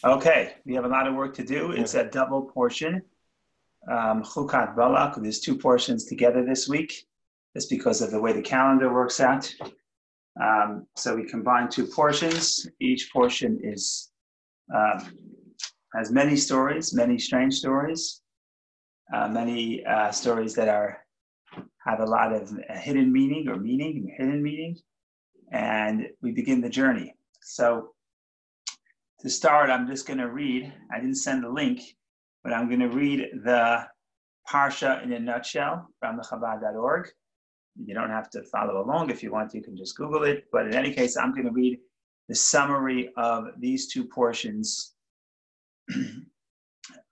Okay, we have a lot of work to do. It's a double portion. Chukas Balak, there's two portions together this week, just because of the way the calendar works out. So we combine two portions. Each portion has many stories, many strange stories, many stories that have a lot of hidden meaning or hidden meaning, and we begin the journey. So to start, I'm just going to read. I didn't send the link, but I'm going to read the Parsha in a nutshell from the Chabad.org. You don't have to follow along. If you want, you can just Google it. But in any case, I'm going to read the summary of these two portions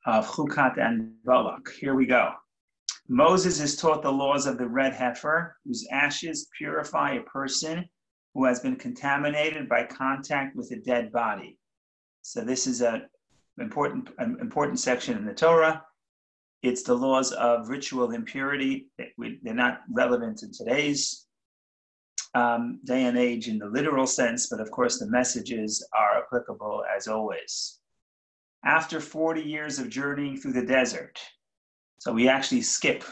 of Chukat and Balak. Here we go. Moses is taught the laws of the Red Heifer, whose ashes purify a person who has been contaminated by contact with a dead body. So this is an important section in the Torah. It's the laws of ritual impurity. They're not relevant in today's day and age in the literal sense, but of course the messages are applicable as always. After 40 years of journeying through the desert, so we actually skip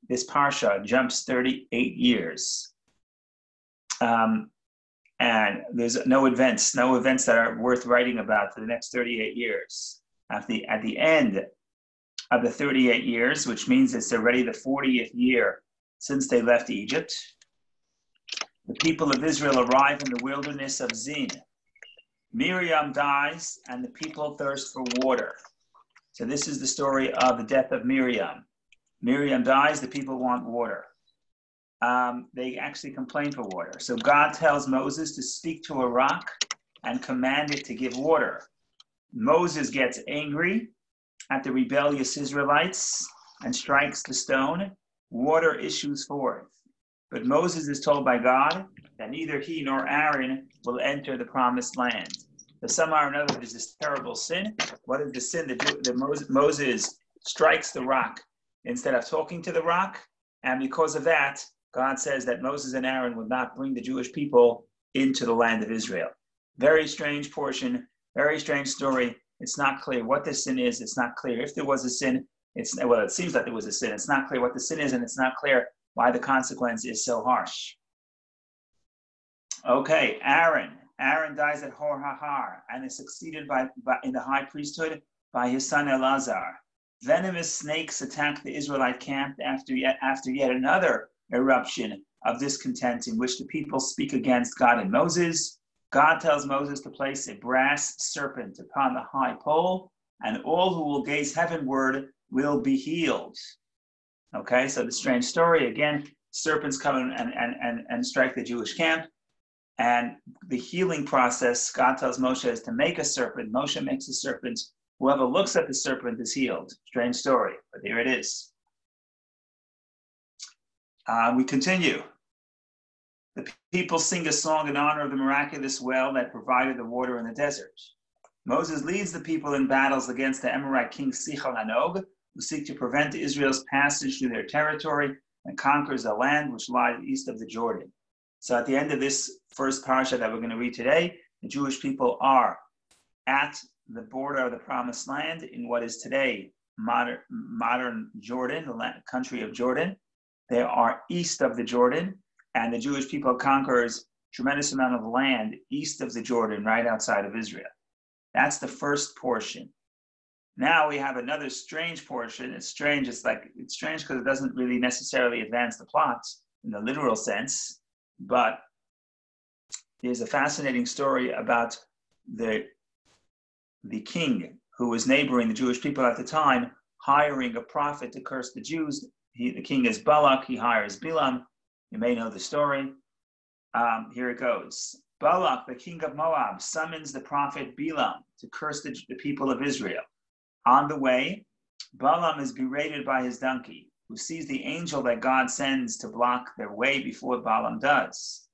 this Parsha, jumps 38 years. And there's no events that are worth writing about for the next 38 years. At the end of the 38 years, which means it's already the 40th year since they left Egypt, the people of Israel arrive in the wilderness of Zin. Miriam dies and the people thirst for water. So this is the story of the death of Miriam. Miriam dies, the people want water. They actually complain for water. So God tells Moses to speak to a rock and command it to give water. Moses gets angry at the rebellious Israelites and strikes the stone. Water issues forth. But Moses is told by God that neither he nor Aaron will enter the promised land. So somehow or another, there's this terrible sin. What is the sin? That Moses strikes the rock instead of talking to the rock. And because of that, God says that Moses and Aaron would not bring the Jewish people into the land of Israel. Very strange portion, very strange story. It's not clear what the sin is. It's not clear if there was a sin. It seems like there was a sin. It's not clear what the sin is, and it's not clear why the consequence is so harsh. Okay, Aaron. Aaron dies at Hor HaHar and is succeeded in the high priesthood by his son Elazar. Venomous snakes attack the Israelite camp after yet another eruption of discontent in which the people speak against God and Moses. God tells Moses to place a brass serpent upon the high pole, and all who will gaze heavenward will be healed. Okay, so the strange story again: serpents come and strike the Jewish camp, and the healing process. God tells Moshe is to make a serpent. Moshe makes a serpent. Whoever looks at the serpent is healed. Strange story, but here it is. We continue. The people sing a song in honor of the miraculous well that provided the water in the desert. Moses leads the people in battles against the Amorite king Sichon and Og, who seek to prevent Israel's passage through their territory, and conquers the land which lies east of the Jordan. So at the end of this first parsha that we're going to read today, the Jewish people are at the border of the promised land in what is today modern Jordan, the country of Jordan. They are east of the Jordan, and the Jewish people conquers tremendous amount of land east of the Jordan, right outside of Israel. That's the first portion. Now we have another strange portion. It's strange because it doesn't really necessarily advance the plot in the literal sense, but there's a fascinating story about the king who was neighboring the Jewish people at the time, hiring a prophet to curse the Jews. The king is Balak. He hires Bilam. You may know the story. Here it goes. Balak, the king of Moab, summons the prophet Bilam to curse the people of Israel. On the way, Balaam is berated by his donkey, who sees the angel that God sends to block their way before Balaam does.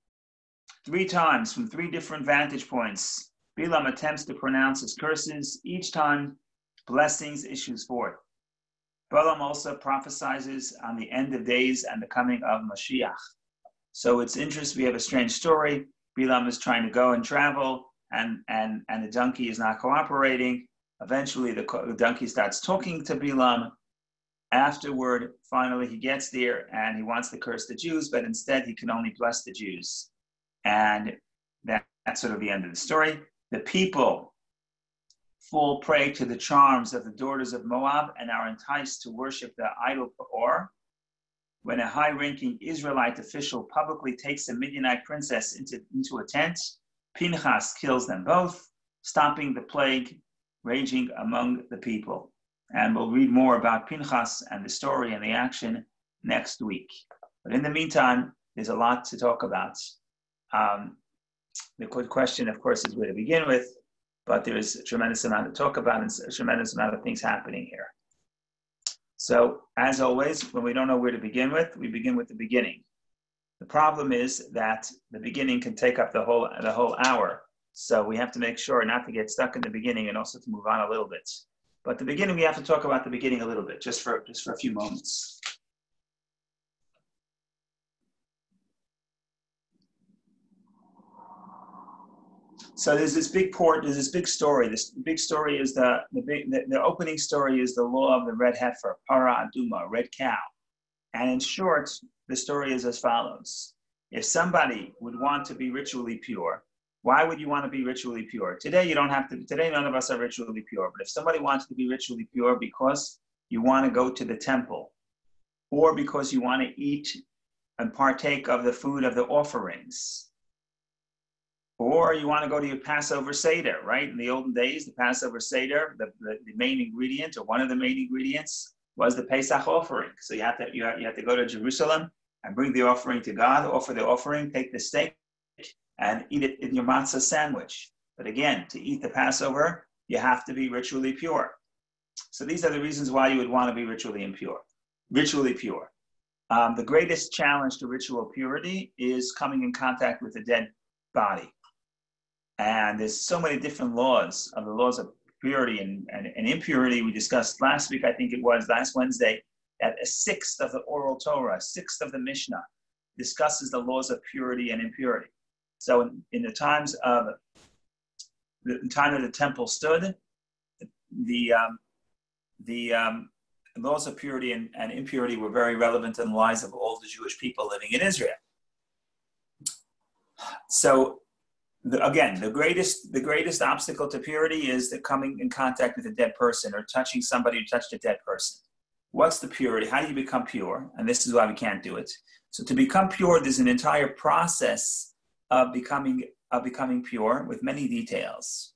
3 times, from 3 different vantage points, Balaam attempts to pronounce his curses. Each time, blessings issues forth. Balaam also prophesies on the end of days and the coming of Mashiach. So it's interesting. We have a strange story. Balaam is trying to go and travel, and the donkey is not cooperating. Eventually, the donkey starts talking to Bilam. Afterward, finally, he gets there and he wants to curse the Jews, but instead he can only bless the Jews. And that's sort of the end of the story. The people fall prey to the charms of the daughters of Moab and are enticed to worship the idol Peor. When a high-ranking Israelite official publicly takes a Midianite princess into a tent, Pinchas kills them both, stopping the plague raging among the people. And we'll read more about Pinchas and the story and the action next week. But in the meantime, there's a lot to talk about. The question, of course, is where to begin with, but there is a tremendous amount to talk about and a tremendous amount of things happening here. So, as always, when we don't know where to begin with, we begin with the beginning. The problem is that the beginning can take up the whole hour. So we have to make sure not to get stuck in the beginning and also to move on a little bit. But the beginning, we have to talk about the beginning a little bit, just for a few moments. So there's this big story. This big story is the opening story is the law of the red heifer, para aduma, red cow. And in short, the story is as follows. If somebody would want to be ritually pure, why would you want to be ritually pure? Today, you don't have to. Today, none of us are ritually pure. But if somebody wants to be ritually pure because you want to go to the temple, or because you want to eat and partake of the food of the offerings, or you want to go to your Passover Seder, right? In the olden days, the Passover Seder, the main ingredient or one of the main ingredients was the Pesach offering. So you have to go to Jerusalem and bring the offering to God, offer the offering, take the steak, and eat it in your matzah sandwich. But again, to eat the Passover, you have to be ritually pure. So these are the reasons why you would want to be ritually pure. The greatest challenge to ritual purity is coming in contact with a dead body. And there's so many different laws of purity and impurity. We discussed last week, I think it was, last Wednesday, that a sixth of the oral Torah, a sixth of the Mishnah, discusses the laws of purity and impurity. So in the time that the temple stood, the laws of purity and impurity were very relevant in the lives of all the Jewish people living in Israel. So the greatest obstacle to purity is the coming in contact with a dead person or touching somebody who touched a dead person. What's the purity? How do you become pure? And this is why we can't do it. So to become pure, there's an entire process of becoming pure with many details.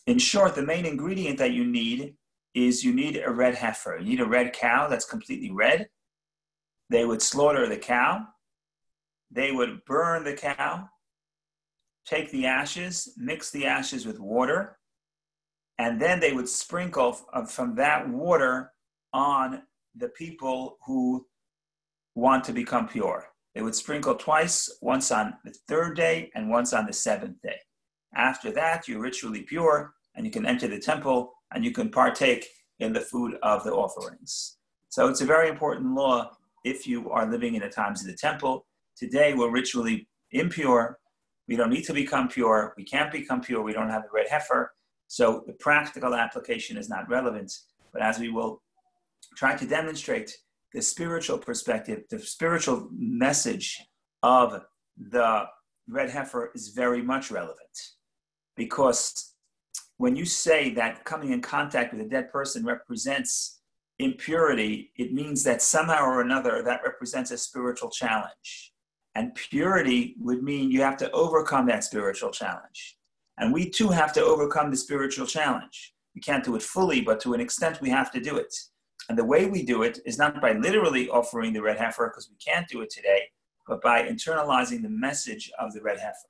In short, the main ingredient that you need is a red heifer. You need a red cow that's completely red. They would slaughter the cow. They would burn the cow, take the ashes, mix the ashes with water, and then they would sprinkle from that water on the people who want to become pure. They would sprinkle twice, once on the third day and once on the seventh day. After that, you're ritually pure, and you can enter the temple, and you can partake in the food of the offerings. So it's a very important law if you are living in the times of the temple. Today, we're ritually impure. We don't need to become pure. We can't become pure. We don't have the red heifer. So the practical application is not relevant. But as we will try to demonstrate, the spiritual perspective, the spiritual message of the red heifer is very much relevant. Because when you say that coming in contact with a dead person represents impurity, it means that somehow or another that represents a spiritual challenge. And purity would mean you have to overcome that spiritual challenge. And we too have to overcome the spiritual challenge. We can't do it fully, but to an extent we have to do it. And the way we do it is not by literally offering the red heifer, because we can't do it today, but by internalizing the message of the red heifer.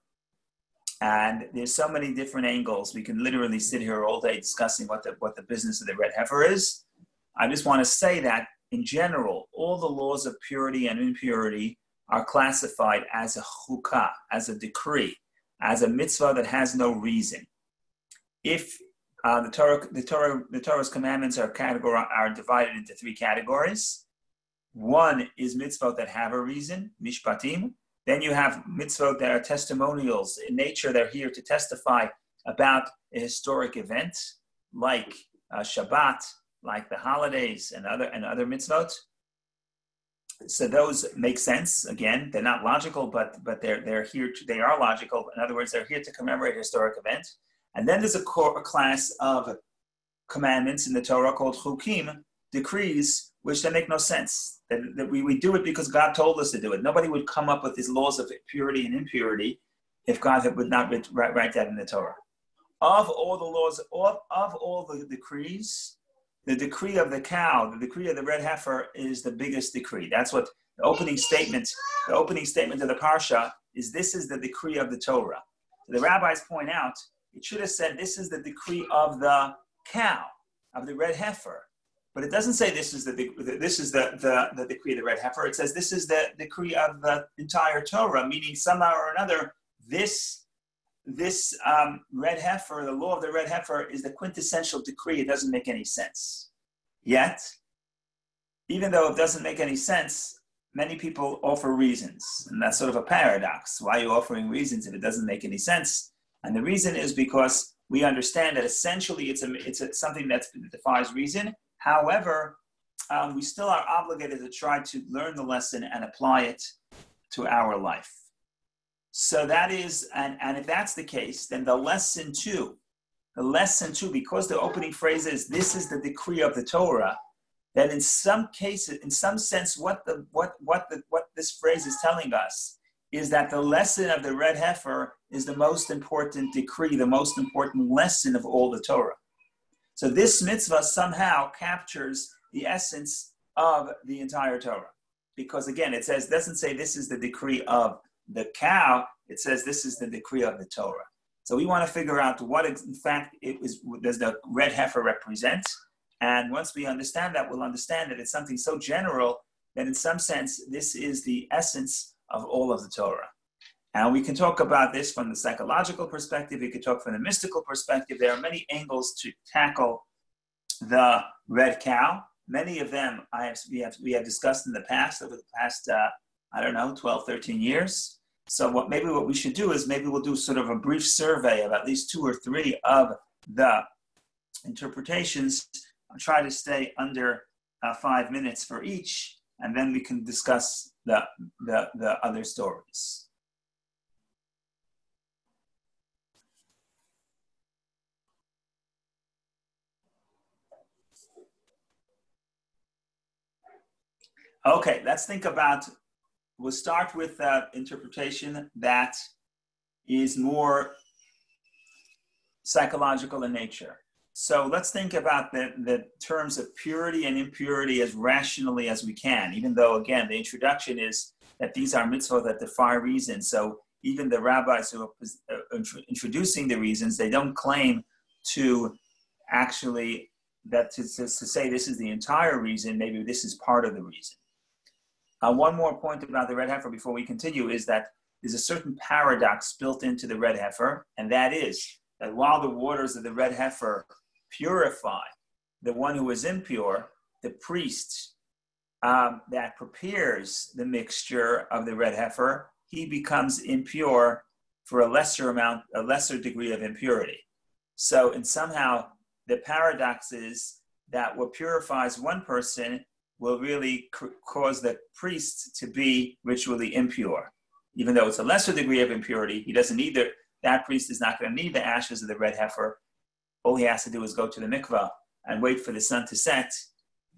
And there's so many different angles. We can literally sit here all day discussing what the business of the red heifer is. I just want to say that in general, all the laws of purity and impurity are classified as a chukah, as a decree, as a mitzvah that has no reason. If the Torah's commandments are divided into three categories. One is mitzvot that have a reason, mishpatim. Then you have mitzvot that are testimonials in nature. They're here to testify about a historic event. like Shabbat, like the holidays and other mitzvot. So those make sense. Again, they're not logical, but they're here. They are logical. In other words, they're here to commemorate a historic event. And then there's a class of commandments in the Torah called chukim, decrees, which they make no sense. That we do it because God told us to do it. Nobody would come up with these laws of purity and impurity if God would not write that in the Torah. Of all the laws, of all the decrees, the decree of the cow, the decree of the red heifer is the biggest decree. That's what the opening statement of the Parsha is. This is the decree of the Torah. So the rabbis point out, it should have said this is the decree of the cow, of the red heifer. But it doesn't say this is the decree of the red heifer. It says this is the decree of the entire Torah, meaning somehow or another, this red heifer, the law of the red heifer, is the quintessential decree. It doesn't make any sense. Yet, even though it doesn't make any sense, many people offer reasons. And that's sort of a paradox. Why are you offering reasons if it doesn't make any sense? And the reason is because we understand that essentially it's something that defies reason. However, we still are obligated to try to learn the lesson and apply it to our life. So that is, and if that's the case, then the lesson two, because the opening phrase is, this is the decree of the Torah, then in some cases, in some sense, what this phrase is telling us is that the lesson of the red heifer is the most important decree, the most important lesson of all the Torah. So this mitzvah somehow captures the essence of the entire Torah. Because again, it doesn't say this is the decree of the cow, it says this is the decree of the Torah. So we want to figure out what, in fact, does the red heifer represent. And once we understand that, we'll understand that it's something so general that in some sense, this is the essence of all of the Torah. And we can talk about this from the psychological perspective. We could talk from the mystical perspective. There are many angles to tackle the red cow. Many of them we have discussed in the past, over the past, 12, 13 years. So what we should do is maybe we'll do sort of a brief survey of at least 2 or 3 of the interpretations. I'll try to stay under 5 minutes for each, and then we can discuss the other stories. Okay, let's think about, we'll start with the interpretation that is more psychological in nature. So let's think about the terms of purity and impurity as rationally as we can, even though, again, the introduction is that these are mitzvot that defy reason. So even the rabbis who are introducing the reasons, they don't claim to actually, that to say this is the entire reason, maybe this is part of the reason. One more point about the red heifer before we continue is that there's a certain paradox built into the red heifer, and that is that while the waters of the red heifer purify the one who is impure, the priest that prepares the mixture of the red heifer, he becomes impure for a lesser degree of impurity. So, and somehow the paradox is that what purifies one person will really cause the priest to be ritually impure. Even though it's a lesser degree of impurity, that priest is not going to need the ashes of the red heifer. All he has to do is go to the mikvah and wait for the sun to set.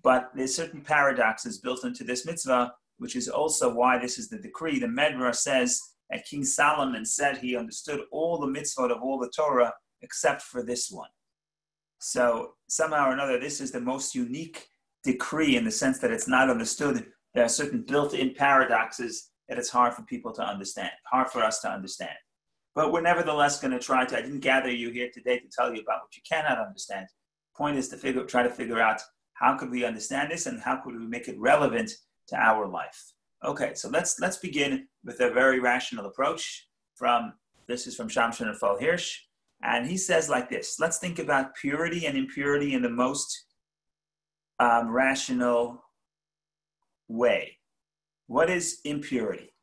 But there's certain paradoxes built into this mitzvah, which is also why this is the decree. The Medrash says that King Solomon said he understood all the mitzvot of all the Torah except for this one. So somehow or another, this is the most unique decree in the sense that it's not understood. There are certain built-in paradoxes that it's hard for people to understand, hard for us to understand. But we're nevertheless going to try to, I didn't gather you here today to tell you about what you cannot understand. The point is to try to figure out how could we understand this and how could we make it relevant to our life. Okay, so let's begin with a very rational approach. This is from Shamshon and Fall Hirsch. And he says like this: let's think about purity and impurity in the most rational way. What is impurity?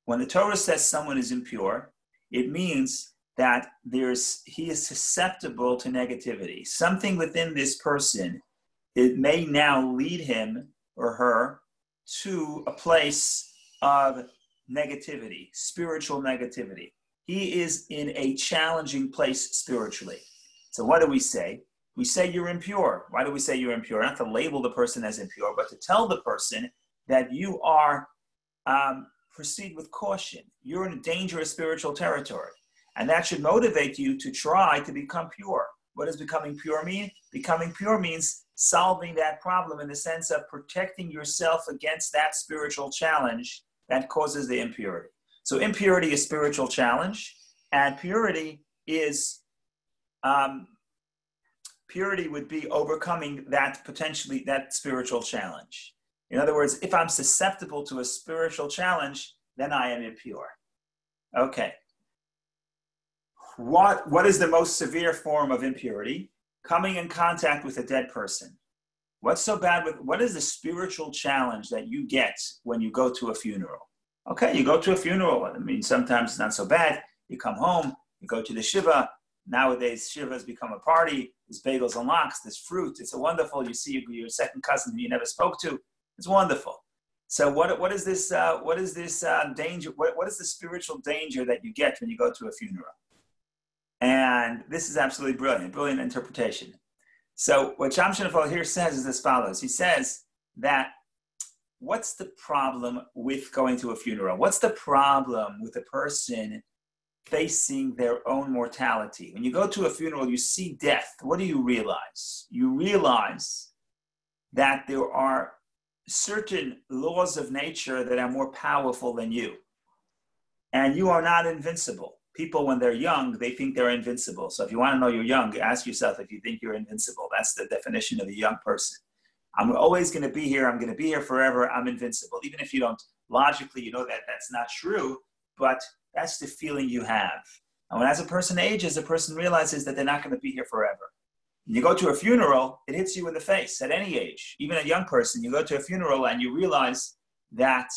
When the Torah says someone is impure, it means that he is susceptible to negativity. Something within this person, it may now lead him or her to a place of negativity, spiritual negativity. He is in a challenging place spiritually. So what do we say? We say you're impure. Why do we say you're impure? Not to label the person as impure, but to tell the person that you are, proceed with caution. You're in a dangerous spiritual territory. And that should motivate you to try to become pure. What does becoming pure mean? Becoming pure means solving that problem in the sense of protecting yourself against that spiritual challenge that causes the impurity. So impurity is spiritual challenge, and purity is purity would be overcoming that spiritual challenge. In other words, if I'm susceptible to a spiritual challenge, then I am impure. Okay. What is the most severe form of impurity? Coming in contact with a dead person. What's so bad what is the spiritual challenge that you get when you go to a funeral? Okay, you go to a funeral. I mean, sometimes it's not so bad. You come home, you go to the shiva. Nowadays, shiva has become a party. There's bagels and lox, there's fruit. It's wonderful. You see your second cousin who you never spoke to. It's wonderful. So what is this danger? What is the spiritual danger that you get when you go to a funeral? And this is absolutely brilliant interpretation. So what Sham Shinafal here says is as follows. He says that what's the problem with going to a funeral? What's the problem with a person facing their own mortality? When you go to a funeral, you see death. What do you realize? You realize that there are certain laws of nature that are more powerful than you. And you are not invincible. People, when they're young, they think they're invincible. So if you want to know you're young, ask yourself if you think you're invincible. That's the definition of a young person. I'm always going to be here. I'm going to be here forever. I'm invincible. Even if you don't, logically, you know that that's not true, but that's the feeling you have. And when as a person ages, a person realizes that they're not going to be here forever. When you go to a funeral, it hits you in the face at any age. Even a young person, you go to a funeral and you realize that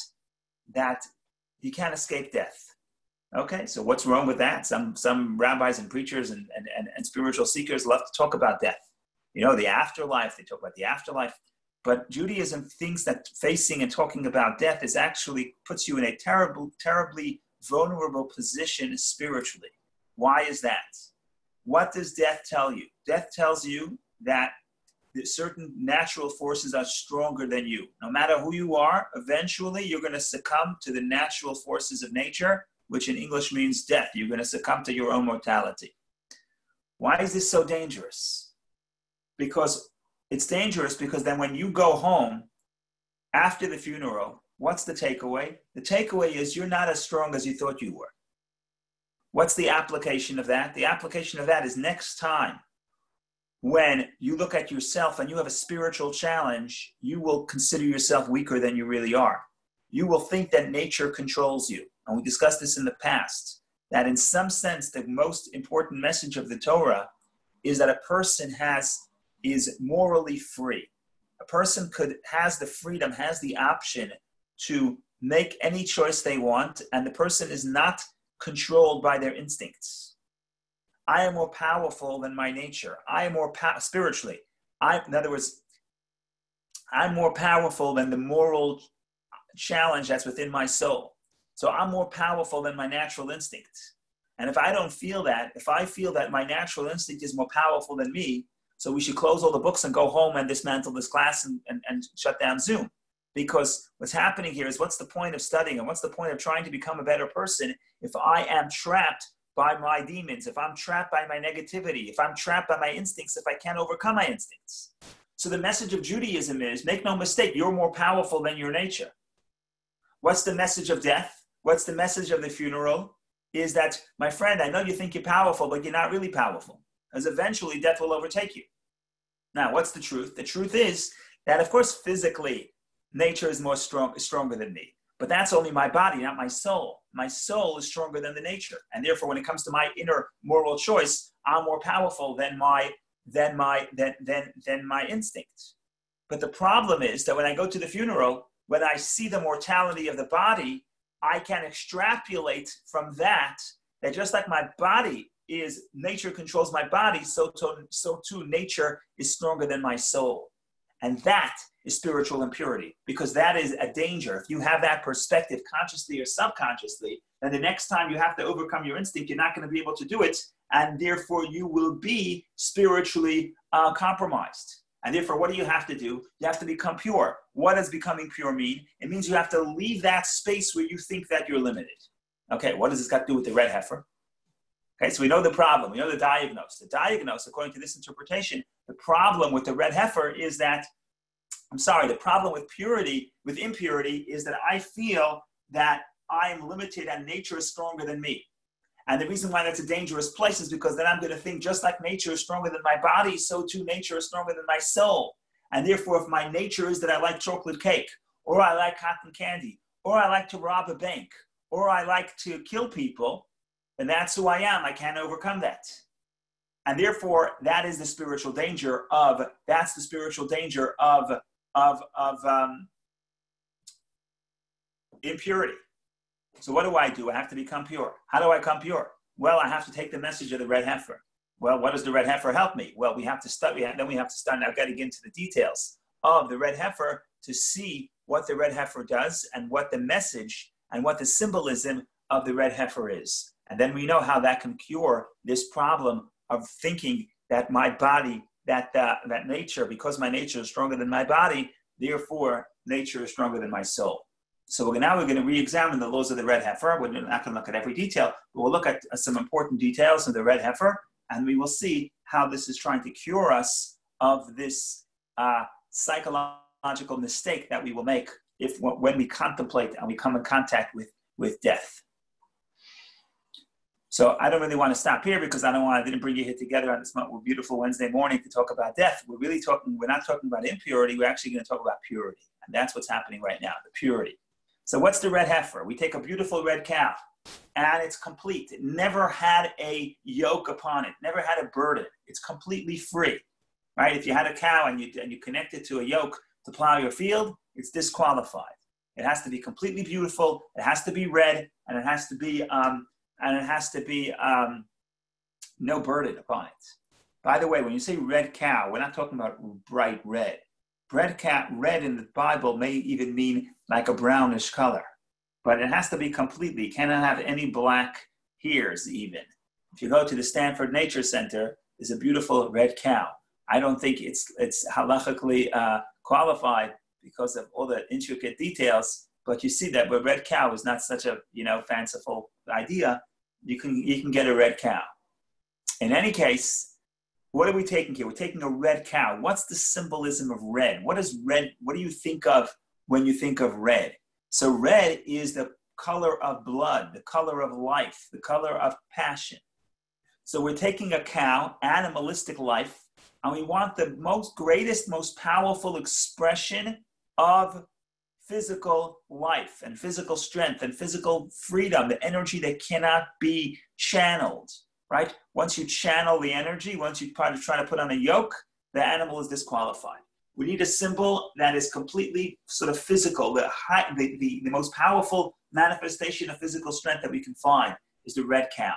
you can't escape death. Okay, so what's wrong with that? Some rabbis and preachers and spiritual seekers love to talk about death. You know, the afterlife, they talk about the afterlife. But Judaism thinks that facing and talking about death is actually puts you in a terribly vulnerable position spiritually. Why is that? What does death tell you? Death tells you that certain natural forces are stronger than you. No matter who you are, eventually you're going to succumb to the natural forces of nature, which in English means death. You're going to succumb to your own mortality. Why is this so dangerous? Because it's dangerous because then when you go home after the funeral, what's the takeaway? The takeaway is you're not as strong as you thought you were. What's the application of that? The application of that is next time when you look at yourself and you have a spiritual challenge, you will consider yourself weaker than you really are. You will think that nature controls you. And we discussed this in the past, that in some sense, the most important message of the Torah is that a person is morally free. A person has the freedom, has the option to make any choice they want, and the person is not controlled by their instincts. I am more powerful than my nature. I am more spiritually. In other words, I'm more powerful than the moral challenge that's within my soul. So I'm more powerful than my natural instinct. And if I don't feel that, if I feel that my natural instinct is more powerful than me, so we should close all the books and go home and dismantle this class and shut down Zoom. Because what's happening here is what's the point of studying and what's the point of trying to become a better person if I am trapped by my demons, if I'm trapped by my negativity, if I'm trapped by my instincts, if I can't overcome my instincts. So the message of Judaism is, make no mistake, you're more powerful than your nature. What's the message of death? What's the message of the funeral? Is that, my friend, I know you think you're powerful, but you're not really powerful. Because eventually death will overtake you. Now, what's the truth? The truth is that, of course, physically, nature is stronger than me. But that's only my body, not my soul. My soul is stronger than the nature. And therefore, when it comes to my inner moral choice, I'm more powerful than my instinct. But the problem is that when I go to the funeral, when I see the mortality of the body, I can extrapolate from that just like my body is nature controls my body, so too nature is stronger than my soul. And that is spiritual impurity, because that is a danger. If you have that perspective consciously or subconsciously, then the next time you have to overcome your instinct, you're not going to be able to do it, and therefore you will be spiritually compromised. And therefore, what do you have to do? You have to become pure. What does becoming pure mean? It means you have to leave that space where you think that you're limited. Okay, what does this got to do with the red heifer? Okay, so we know the problem. We know the diagnose. The diagnose, according to this interpretation, the problem with the red heifer is that, the problem with impurity is that I feel that I am limited and nature is stronger than me. And the reason why that's a dangerous place is because then I'm going to think just like nature is stronger than my body, so too nature is stronger than my soul. And therefore, if my nature is that I like chocolate cake, or I like cotton candy, or I like to rob a bank, or I like to kill people, then that's who I am. I can't overcome that. And therefore, that is the spiritual danger of impurity. So what do? I have to become pure. How do I become pure? Well, I have to take the message of the red heifer. Well, what does the red heifer help me? Well, we have to study. Then we have to start now getting into the details of the red heifer to see what the red heifer does and what the message and what the symbolism of the red heifer is. And then we know how that can cure this problem of thinking that my body, that nature, because my nature is stronger than my body, therefore nature is stronger than my soul. So we're going to re-examine the laws of the red heifer. We're not going to look at every detail, but we'll look at some important details of the red heifer, and we will see how this is trying to cure us of this psychological mistake that we will make when we contemplate and we come in contact with death. So I don't really want to stop here because I didn't bring you here together on this beautiful Wednesday morning to talk about death. We're not talking about impurity. We're actually going to talk about purity. And that's what's happening right now, the purity. So what's the red heifer? We take a beautiful red cow and it's complete. It never had a yoke upon it, never had a burden. It's completely free, right? If you had a cow and you connect it to a yoke to plow your field, it's disqualified. It has to be completely beautiful. It has to be red, and it has to be no burden upon it. By the way, when you say red cow, we're not talking about bright red. Red in the Bible may even mean like a brownish color, but it has to be completely. It cannot have any black hairs even. If you go to the Stanford Nature Center, there's a beautiful red cow. I don't think it's halachically qualified because of all the intricate details, but you see that a red cow is not such a fanciful idea. You can get a red cow. In any case, what are we taking here? We're taking a red cow. What's the symbolism of red? What is red? What do you think of when you think of red? So red is the color of blood, the color of life, the color of passion. So we're taking a cow, animalistic life, and we want the greatest, most powerful expression of physical life and physical strength and physical freedom, the energy that cannot be channeled, right? Once you channel the energy, once you try to put on a yoke, the animal is disqualified. We need a symbol that is completely sort of physical. The most powerful manifestation of physical strength that we can find is the red cow.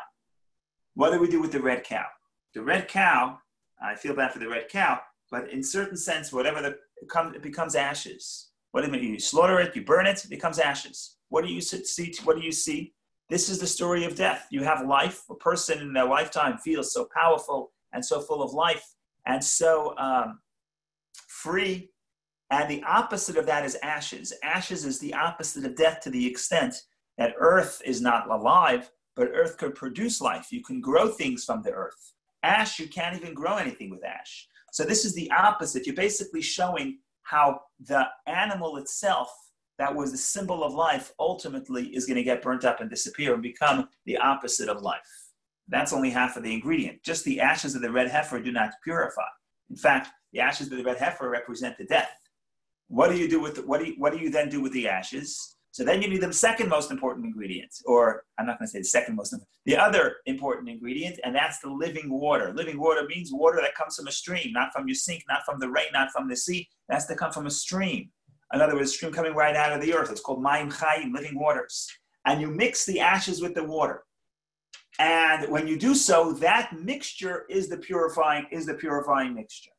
What do we do with the red cow? The red cow, I feel bad for the red cow, but in certain sense, it becomes ashes. What do you mean? You slaughter it, you burn it, it becomes ashes. What do you see? What do you see? This is the story of death. You have life. A person in their lifetime feels so powerful and so full of life and so free. And the opposite of that is ashes. Ashes is the opposite of death to the extent that earth is not alive, but earth could produce life. You can grow things from the earth. Ash, you can't even grow anything with ash. So this is the opposite. You're basically showing how the animal itself that was the symbol of life ultimately is going to get burnt up and disappear and become the opposite of life. That's only half of the ingredient. Just the ashes of the red heifer do not purify. In fact, the ashes of the red heifer represent the death. What do you do with what do you then do with the ashes? So then you need the second most important ingredient, or I'm not going to say the second most important, the other important ingredient, and that's the living water. Living water means water that comes from a stream, not from your sink, not from the rain, not from the sea. That's to come from a stream. In other words, a stream coming right out of the earth. It's called Mayim Chayim, living waters. And you mix the ashes with the water. And when you do so, that mixture is the purifying mixture.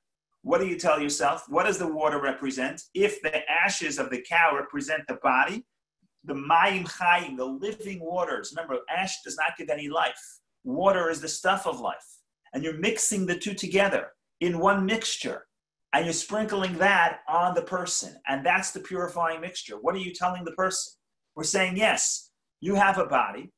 What do you tell yourself? What does the water represent? If the ashes of the cow represent the body, the mayim chayim, the living waters. Remember, ash does not give any life. Water is the stuff of life. And you're mixing the two together in one mixture. And you're sprinkling that on the person. And that's the purifying mixture. What are you telling the person? We're saying, yes, you have a body.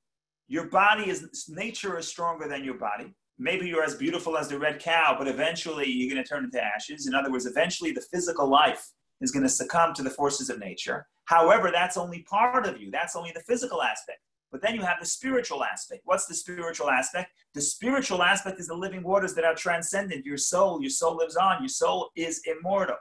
Your body nature is stronger than your body. Maybe you're as beautiful as the red cow, but eventually you're going to turn into ashes. In other words, eventually the physical life is going to succumb to the forces of nature. However, that's only part of you. That's only the physical aspect. But then you have the spiritual aspect. What's the spiritual aspect? The spiritual aspect is the living waters that are transcendent. Your soul lives on. Your soul is immortal.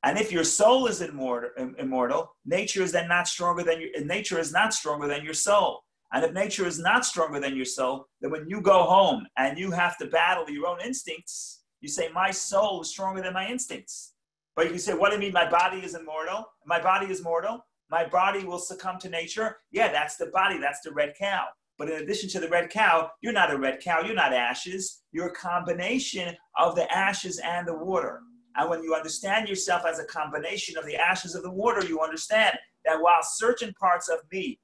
And if your soul is immortal, nature is then not stronger than nature is not stronger than your soul. And if nature is not stronger than your soul, then when you go home and you have to battle your own instincts, you say, my soul is stronger than my instincts. But you can say, what do you mean my body is immortal? My body is mortal. My body will succumb to nature. Yeah, that's the body. That's the red cow. But in addition to the red cow, you're not a red cow. You're not ashes. You're a combination of the ashes and the water. And when you understand yourself as a combination of the ashes of the water, you understand that while certain parts of me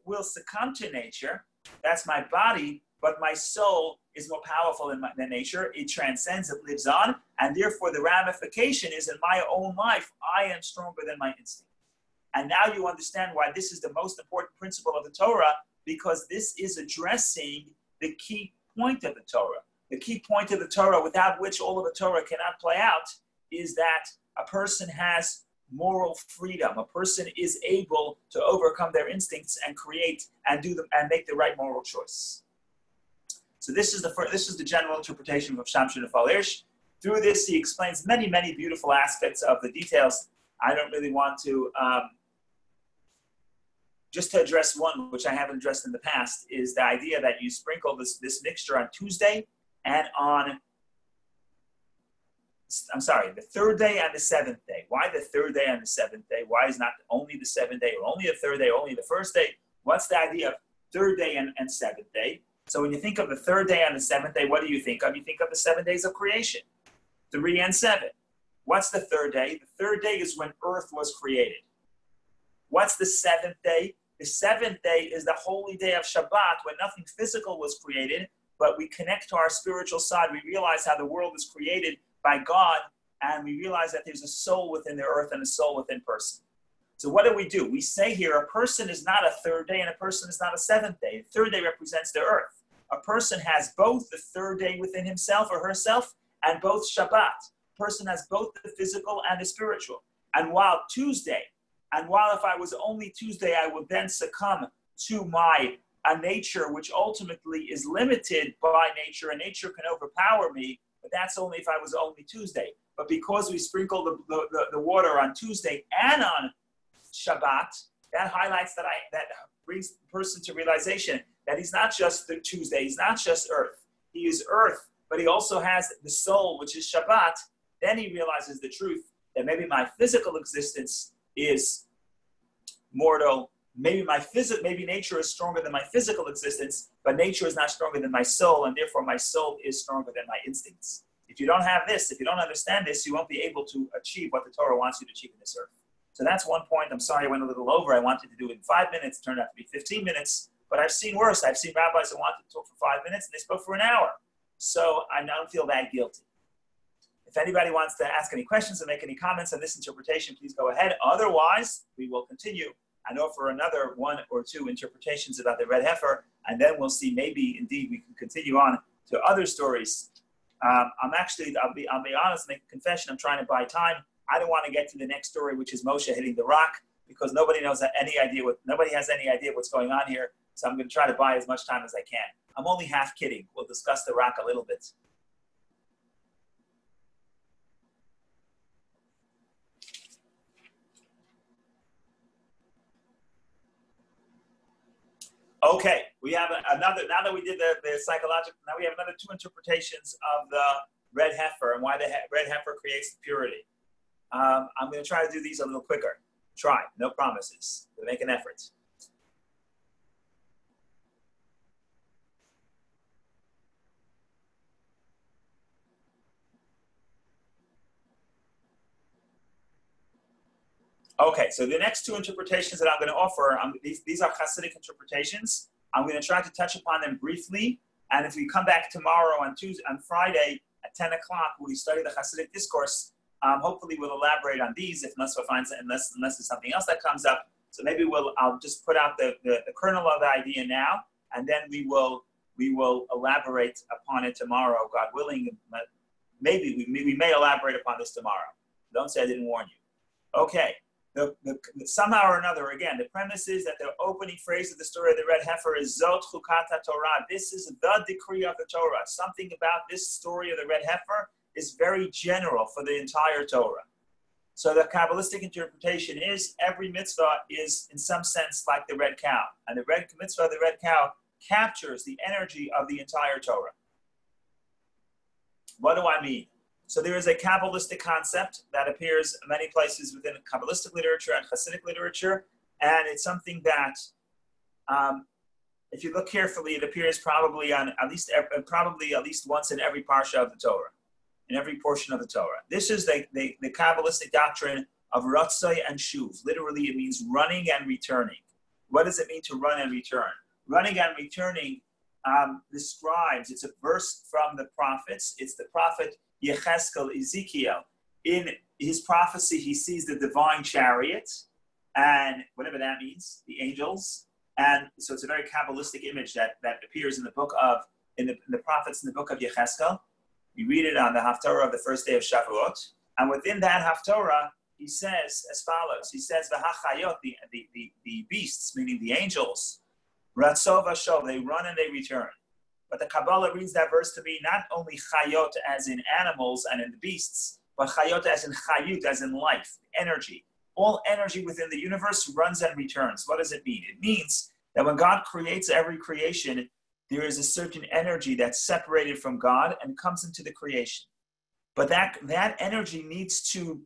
will succumb to nature, that's my body, but my soul is more powerful than nature. It transcends, it lives on, and therefore the ramification is in my own life, I am stronger than my instinct. And now you understand why this is the most important principle of the Torah, because this is addressing the key point of the Torah. The key point of the Torah, without which all of the Torah cannot play out, is that a person has moral freedom. A person is able to overcome their instincts and create and do them and make the right moral choice. So this is the general interpretation of Shamshin and Falirsh. Through this, he explains many, many beautiful aspects of the details. I don't really want to just to address one, which I haven't addressed in the past, is the idea that you sprinkle this mixture on Tuesday and on the third day and the seventh day. Why the third day and the seventh day? Why is not only the seventh day, or only the third day, or only the first day? What's the idea of third day and seventh day? So when you think of the third day and the seventh day, what do you think of? You think of the 7 days of creation, 3 and 7. What's the third day? The third day is when earth was created. What's the seventh day? The seventh day is the holy day of Shabbat, when nothing physical was created, but we connect to our spiritual side. We realize how the world is created by God, and we realize that there's a soul within the earth and a soul within person. So what do? We say here, a person is not a third day and a person is not a seventh day. The third day represents the earth. A person has both the third day within himself or herself and both Shabbat. A person has both the physical and the spiritual. And while if I was only Tuesday, I would then succumb to my nature, which ultimately is limited by nature, and nature can overpower me. But that's only if I was only Tuesday. But because we sprinkle the water on Tuesday and on Shabbat, that highlights that brings the person to realization that he's not just the Tuesday, he's not just earth. He is earth, but he also has the soul, which is Shabbat. Then he realizes the truth that maybe my physical existence is mortal. Maybe nature is stronger than my physical existence, but nature is not stronger than my soul, and therefore my soul is stronger than my instincts. If you don't have this, if you don't understand this, you won't be able to achieve what the Torah wants you to achieve in this earth. So that's one point. I'm sorry I went a little over. I wanted to do it in 5 minutes. It turned out to be 15 minutes, but I've seen worse. I've seen rabbis who wanted to talk for 5 minutes, and they spoke for an hour. So I don't feel that guilty. If anybody wants to ask any questions or make any comments on this interpretation, please go ahead. Otherwise, we will continue. I know for another 1 or 2 interpretations about the Red Heifer, and then we'll see maybe indeed we can continue on to other stories. I'll be honest, make a confession. I'm trying to buy time. I don't want to get to the next story, which is Moshe hitting the rock, because nobody has any idea what's going on here. So I'm going to try to buy as much time as I can. I'm only half kidding. We'll discuss the rock a little bit. Okay, we have another, now that we did the psychological, now we have another 2 interpretations of the Red Heifer and why the Red Heifer creates the purity. I'm going to try to do these a little quicker. Try, no promises. We'll make an effort. Okay, so the next two interpretations that I'm going to offer, these are Hasidic interpretations. I'm going to try to touch upon them briefly. And if we come back tomorrow on Friday at 10 o'clock, we study the Hasidic discourse. Hopefully we'll elaborate on these, unless there's something else that comes up. So maybe I'll just put out the kernel of the idea now, and then we will elaborate upon it tomorrow, God willing. Maybe we may elaborate upon this tomorrow. Don't say I didn't warn you. Okay. Somehow or another, again, the premise is that the opening phrase of the story of the Red Heifer is Zot Chukat Torah. This is the decree of the Torah. Something about this story of the Red Heifer is very general for the entire Torah. So the Kabbalistic interpretation is every mitzvah is in some sense like the red cow. And the mitzvah of the red cow captures the energy of the entire Torah. What do I mean? So there is a Kabbalistic concept that appears in many places within Kabbalistic literature and Hasidic literature, and it's something that, if you look carefully, it appears probably at least once in every Parsha of the Torah, in every portion of the Torah. This is the Kabbalistic doctrine of Ratzai and Shuv. Literally, it means running and returning. What does it mean to run and return? Running and returning describes, it's a verse from the prophets. It's the prophet Yecheskel, Ezekiel. In his prophecy, he sees the divine chariot, and whatever that means, the angels. And so it's a very Kabbalistic image that appears in the prophets in the book of Yecheskel. We read it on the Haftorah of the first day of Shavuot. And within that Haftorah, he says as follows. He says, V'hachayot, the beasts, meaning the angels, Ratzov Ashov, they run and they return. But the Kabbalah reads that verse to be not only chayot as in animals and in the beasts, but chayot as in chayut, as in life, energy. All energy within the universe runs and returns. What does it mean? It means that when God creates every creation, there is a certain energy that's separated from God and comes into the creation. But that energy needs to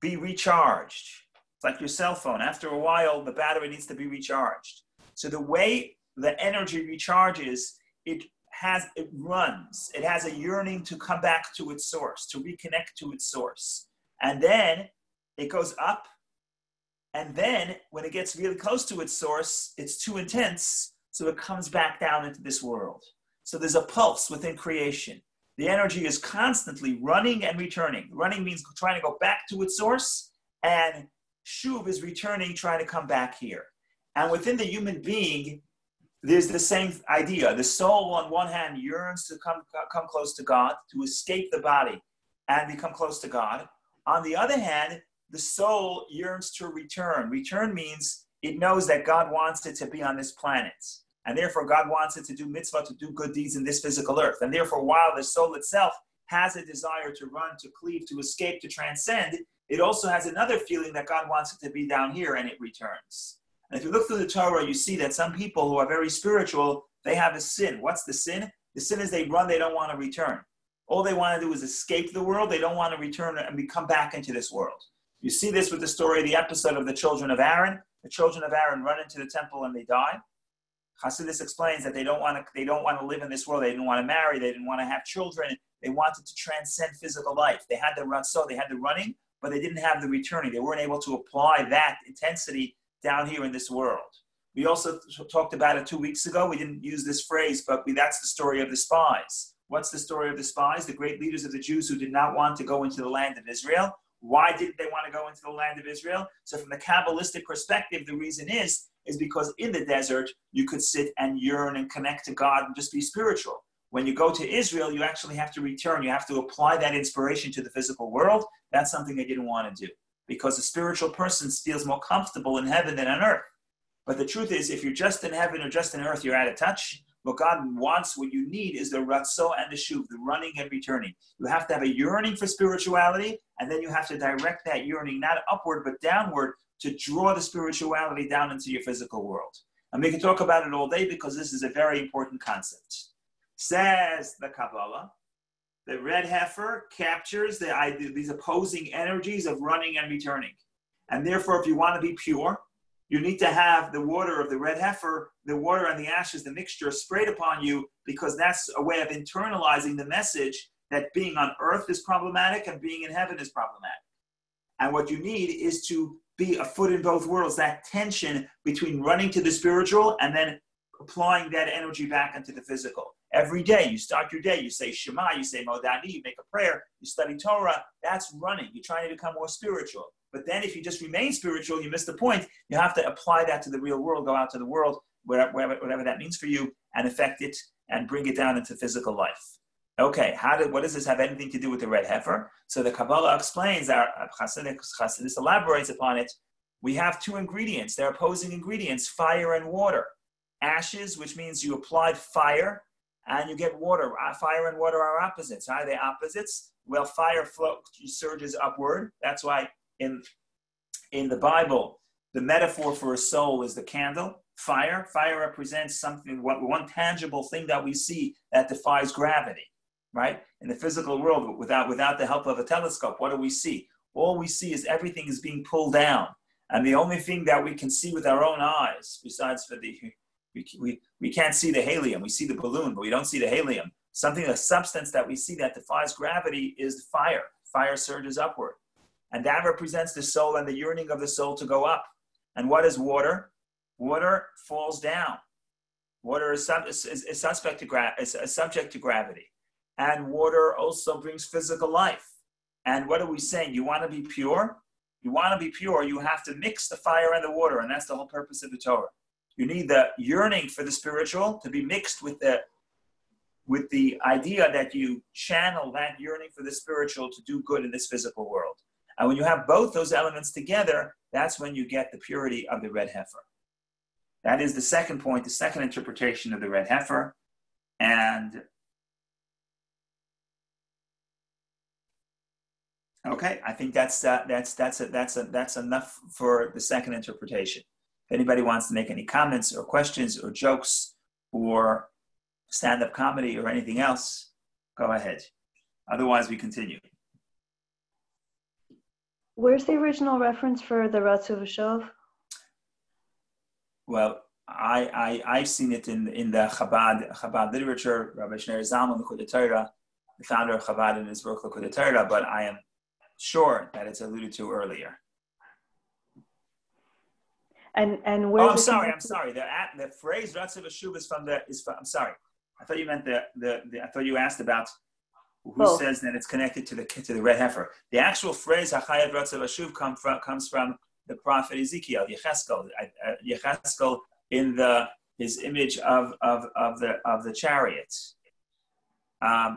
be recharged. It's like your cell phone. After a while, the battery needs to be recharged. So the way the energy recharges, it runs. It has a yearning to come back to its source, to reconnect to its source. And then it goes up. And then when it gets really close to its source, it's too intense. So it comes back down into this world. So there's a pulse within creation. The energy is constantly running and returning. Running means trying to go back to its source. And Shuv is returning, trying to come back here. And within the human being, there's the same idea. The soul, on one hand, yearns to come close to God, to escape the body and become close to God. On the other hand, the soul yearns to return. Return means it knows that God wants it to be on this planet. And therefore, God wants it to do mitzvah, to do good deeds in this physical earth. And therefore, while the soul itself has a desire to run, to cleave, to escape, to transcend, it also has another feeling that God wants it to be down here, and it returns. And if you look through the Torah, you see that some people who are very spiritual, they have a sin. What's the sin? The sin is they run, they don't want to return. All they want to do is escape the world. They don't want to return and come back into this world. You see this with the story, the episode of the children of Aaron. The children of Aaron run into the temple and they die. Chassidus explains that they don't want to live in this world. They didn't want to marry. They didn't want to have children. They wanted to transcend physical life. They had the ratzon, they had the running, but they didn't have the returning. They weren't able to apply that intensity down here in this world. We also talked about it 2 weeks ago. We didn't use this phrase, but that's the story of the spies. What's the story of the spies? The great leaders of the Jews who did not want to go into the land of Israel. Why didn't they want to go into the land of Israel? So from the Kabbalistic perspective, the reason is because in the desert, you could sit and yearn and connect to God and just be spiritual. When you go to Israel, you actually have to return. You have to apply that inspiration to the physical world. That's something they didn't want to do, because a spiritual person feels more comfortable in heaven than on earth. But the truth is, if you're just in heaven or just in earth, you're out of touch. What God wants, what you need, is the ratzo and the shuv, the running and returning. You have to have a yearning for spirituality, and then you have to direct that yearning not upward but downward to draw the spirituality down into your physical world. And we can talk about it all day because this is a very important concept. Says the Kabbalah, the red heifer captures these opposing energies of running and returning. And therefore, if you want to be pure, you need to have the water of the red heifer, the water and the ashes, the mixture sprayed upon you, because that's a way of internalizing the message that being on earth is problematic and being in heaven is problematic. And what you need is to be a foot in both worlds, that tension between running to the spiritual and then applying that energy back into the physical. Every day, you start your day, you say Shema, you say Modani, you make a prayer, you study Torah, that's running. You're trying to become more spiritual. But then if you just remain spiritual, you miss the point. You have to apply that to the real world, go out to the world, whatever that means for you, and affect it and bring it down into physical life. Okay, what does this have anything to do with the red heifer? So the Kabbalah explains, Chassidus elaborates upon it. We have two ingredients. They're opposing ingredients, fire and water. Ashes, which means you applied fire, and you get water. Fire and water are opposites. Are they opposites? Well, fire surges upward. That's why in the Bible, the metaphor for a soul is the candle. Fire represents something, one tangible thing that we see that defies gravity, right? In the physical world, without the help of a telescope, what do we see? All we see is everything is being pulled down. And the only thing that we can see with our own eyes, besides for we can't see the helium. We see the balloon, but we don't see the helium. A substance that we see that defies gravity is fire. Fire surges upward. And that represents the soul and the yearning of the soul to go up. And what is water? Water falls down. Water is subject to gravity. And water also brings physical life. And what are we saying? You want to be pure? You want to be pure, you have to mix the fire and the water. And that's the whole purpose of the Torah. You need the yearning for the spiritual to be mixed with the idea that you channel that yearning for the spiritual to do good in this physical world. And when you have both those elements together, that's when you get the purity of the red heifer. That is the second point, the second interpretation of the red heifer. And okay, I think that's enough for the second interpretation. If anybody wants to make any comments or questions or jokes or stand-up comedy or anything else, go ahead. Otherwise, we continue. Where's the original reference for the Ratzu V'Shov? Well, I've seen it in the Chabad literature. Rabbi Shneur Zalman L'Chutei Torah, the founder of Chabad in his book L'Chutei Torah, but I am sure that it's alluded to earlier. And where? I'm sorry. The phrase "Ratzav V'Shuv" is from. I'm sorry. I thought you meant I thought you asked about who says that it's connected to the red heifer. The actual phrase "Hachayat Ratzav V'Shuv" comes from the prophet Ezekiel, Yecheskel in his image of the chariot.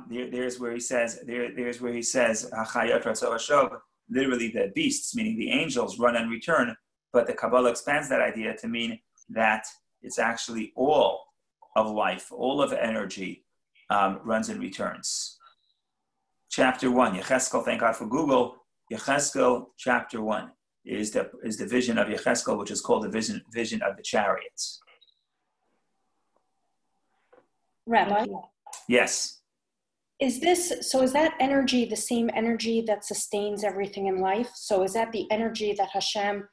There's where he says "Hachayat Ratzav V'Shuv." Literally, the beasts, meaning the angels, run and return. But the Kabbalah expands that idea to mean that it's actually all of life, all of energy runs and returns. Chapter 1, Yecheskel, thank God for Google. Yecheskel, chapter 1, is the vision of Yecheskel, which is called the vision of the chariots. Rabbi? Yes. Is that energy the same energy that sustains everything in life? So is that the energy that Hashem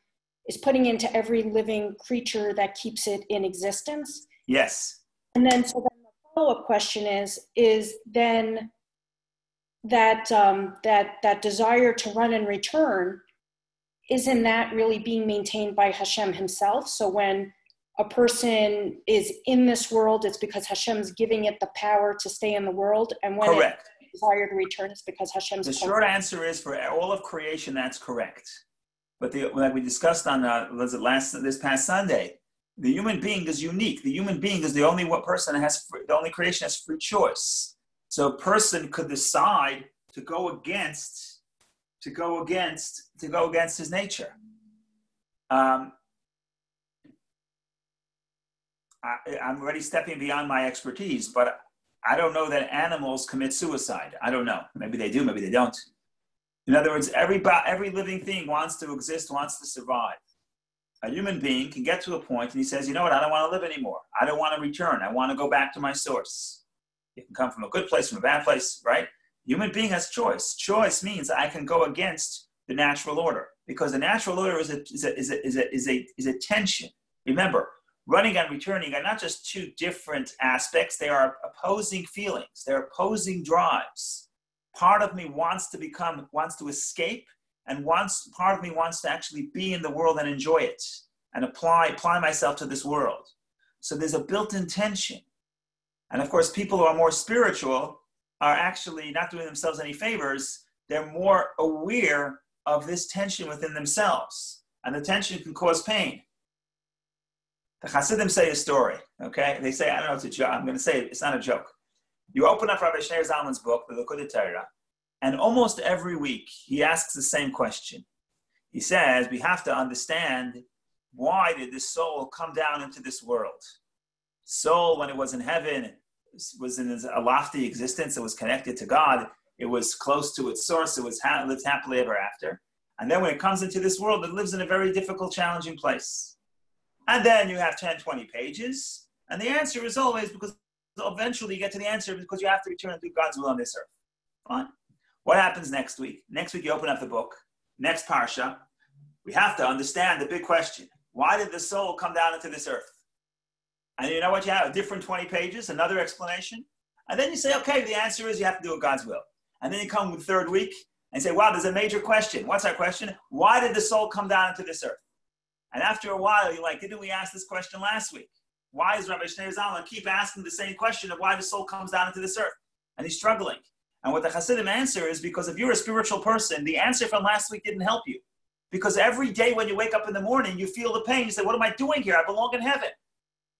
is putting into every living creature that keeps it in existence? Yes. And then the follow-up question is then that desire to run and return, isn't that really being maintained by Hashem himself? So when a person is in this world, it's because Hashem's giving it the power to stay in the world. And when correct. It desire to return, it's because Hashem's... The short answer is for all of creation, that's correct. But like we discussed on this past Sunday, the human being is unique. The human being is the only person the only creation has free choice. So a person could decide to go against his nature. I'm already stepping beyond my expertise, but I don't know that animals commit suicide. I don't know. Maybe they do, maybe they don't. In other words, every living thing wants to exist, wants to survive. A human being can get to a point and he says, you know what, I don't want to live anymore. I don't want to return. I want to go back to my source. It can come from a good place, from a bad place, right? Human being has choice. Choice means I can go against the natural order, because the natural order is a tension. Remember, running and returning are not just two different aspects. They are opposing feelings. They're opposing drives. Part of me wants to escape, and part of me wants to actually be in the world and enjoy it and apply myself to this world. So there's a built-in tension. And of course, people who are more spiritual are actually not doing themselves any favors. They're more aware of this tension within themselves. And the tension can cause pain. The Hasidim say a story, okay? They say, I don't know, it's a joke. I'm going to say it's not a joke. You open up Rabbi Shneur Zalman's book, the Likkutei Torah, and almost every week he asks the same question. He says, we have to understand, why did this soul come down into this world? Soul, when it was in heaven, was in a lofty existence. It was connected to God. It was close to its source. It was lived happily ever after. And then when it comes into this world, it lives in a very difficult, challenging place. And then you have 10, 20 pages. And the answer is always, because eventually you get to the answer, because you have to return and do God's will on this earth. Fine. What happens next week? Next week you open up the book. Next Parsha. We have to understand the big question. Why did the soul come down into this earth? And you know what? You have a different 20 pages, another explanation. And then you say, okay, the answer is you have to do God's will. And then you come with third week and say, wow, there's a major question. What's our question? Why did the soul come down into this earth? And after a while, you're like, didn't we ask this question last week? Why is Rabbi Shneur Zalman keep asking the same question of why the soul comes down into this earth? And he's struggling. And what the Hasidim answer is, because if you're a spiritual person, the answer from last week didn't help you. Because every day when you wake up in the morning, you feel the pain. You say, what am I doing here? I belong in heaven.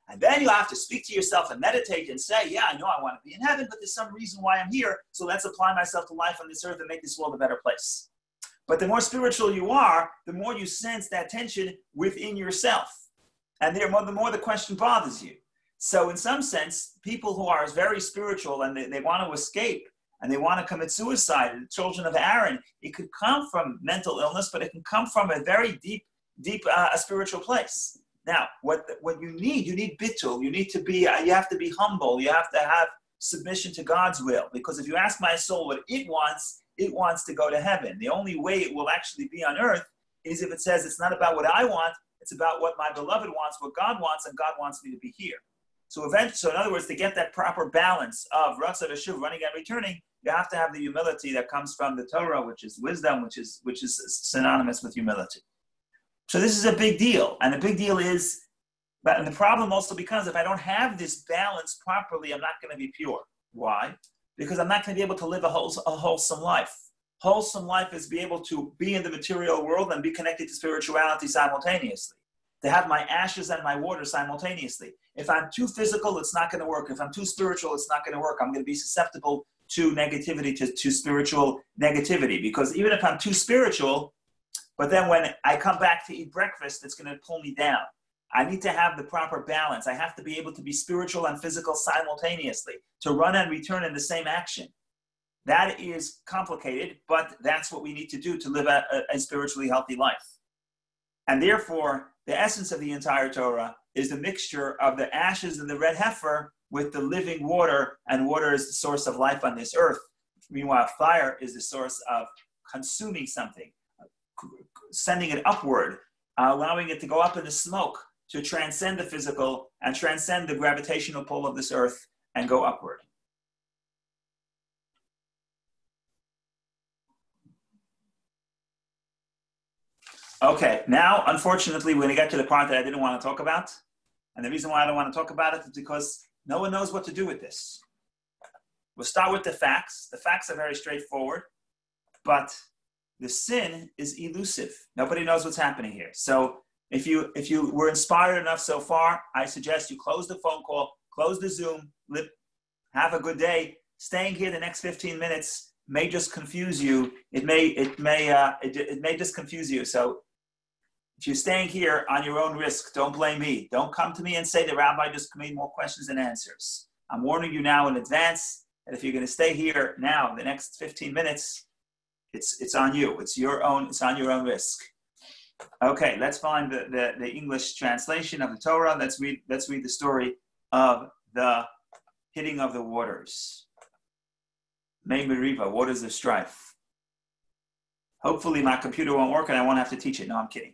And then you have to speak to yourself and meditate and say, yeah, I know I want to be in heaven, but there's some reason why I'm here. So let's apply myself to life on this earth and make this world a better place. But the more spiritual you are, the more you sense that tension within yourself. And the more the question bothers you. So in some sense, people who are very spiritual and they want to escape and they want to commit suicide, the children of Aaron, it could come from mental illness, but it can come from a very deep spiritual place. Now, what you need bittul. You need to be, you have to be humble. You have to have submission to God's will. Because if you ask my soul what it wants to go to heaven. The only way it will actually be on earth is if it says it's not about what I want, it's about what my beloved wants, what God wants, and God wants me to be here. So in other words, to get that proper balance of Ratza v'Shuv, running and returning, you have to have the humility that comes from the Torah, which is wisdom, which is synonymous with humility. So this is a big deal. And the big deal is, and the problem also becomes, if I don't have this balance properly, I'm not going to be pure. Why? Because I'm not going to be able to live a wholesome life. Wholesome life is be able to be in the material world and be connected to spirituality simultaneously. To have my ashes and my water simultaneously. If I'm too physical, it's not going to work. If I'm too spiritual, it's not going to work. I'm going to be susceptible to negativity, to spiritual negativity. Because even if I'm too spiritual, but then when I come back to eat breakfast, it's going to pull me down. I need to have the proper balance. I have to be able to be spiritual and physical simultaneously, to run and return in the same action. That is complicated, but that's what we need to do to live a spiritually healthy life. And therefore, the essence of the entire Torah is the mixture of the ashes and the red heifer with the living water, and water is the source of life on this earth. Meanwhile, fire is the source of consuming something, sending it upward, allowing it to go up in the smoke, to transcend the physical and transcend the gravitational pull of this earth and go upward. Okay, now, unfortunately, we're going to get to the part that I didn't want to talk about. And the reason why I don't want to talk about it is because no one knows what to do with this. We'll start with the facts. The facts are very straightforward, but the sin is elusive. Nobody knows what's happening here. So if you were inspired enough so far, I suggest you close the phone call, close the Zoom, have a good day. Staying here the next 15 minutes may just confuse you. It may just confuse you. So if you're staying here on your own risk, don't blame me. Don't come to me and say the rabbi just made more questions than answers. I'm warning you now in advance that if you're going to stay here now, the next 15 minutes, it's on you. It's on your own risk. Okay, let's find the English translation of the Torah. Let's read the story of the hitting of the waters. Mei Meriva, waters of strife. Hopefully my computer won't work and I won't have to teach it. No, I'm kidding.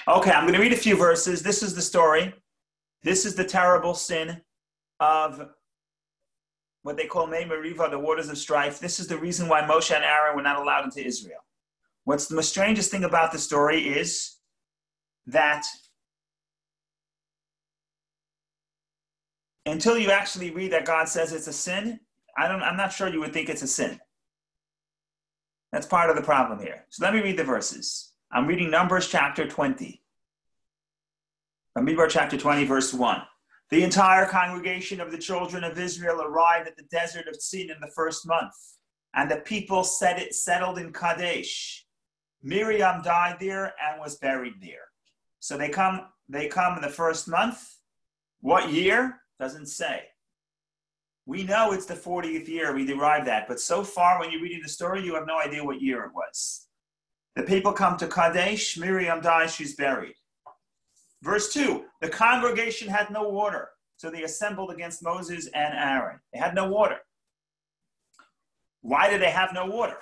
Okay, I'm going to read a few verses. This is the story. This is the terrible sin of what they call Mei Meriva, the waters of strife. This is the reason why Moshe and Aaron were not allowed into Israel. What's the most strangest thing about the story is that until you actually read that God says it's a sin, I'm not sure you would think it's a sin. That's part of the problem here. So let me read the verses. I'm reading Numbers chapter 20. Numbers chapter 20, verse 1. The entire congregation of the children of Israel arrived at the desert of Sin in the first month, and the people settled in Kadesh. Miriam died there and was buried there. So they come in the first month. What year? Doesn't say. We know it's the 40th year. We derived that. But so far, when you're reading the story, you have no idea what year it was. The people come to Kadesh. Miriam dies. She's buried. Verse 2, the congregation had no water. So they assembled against Moses and Aaron. They had no water. Why did they have no water?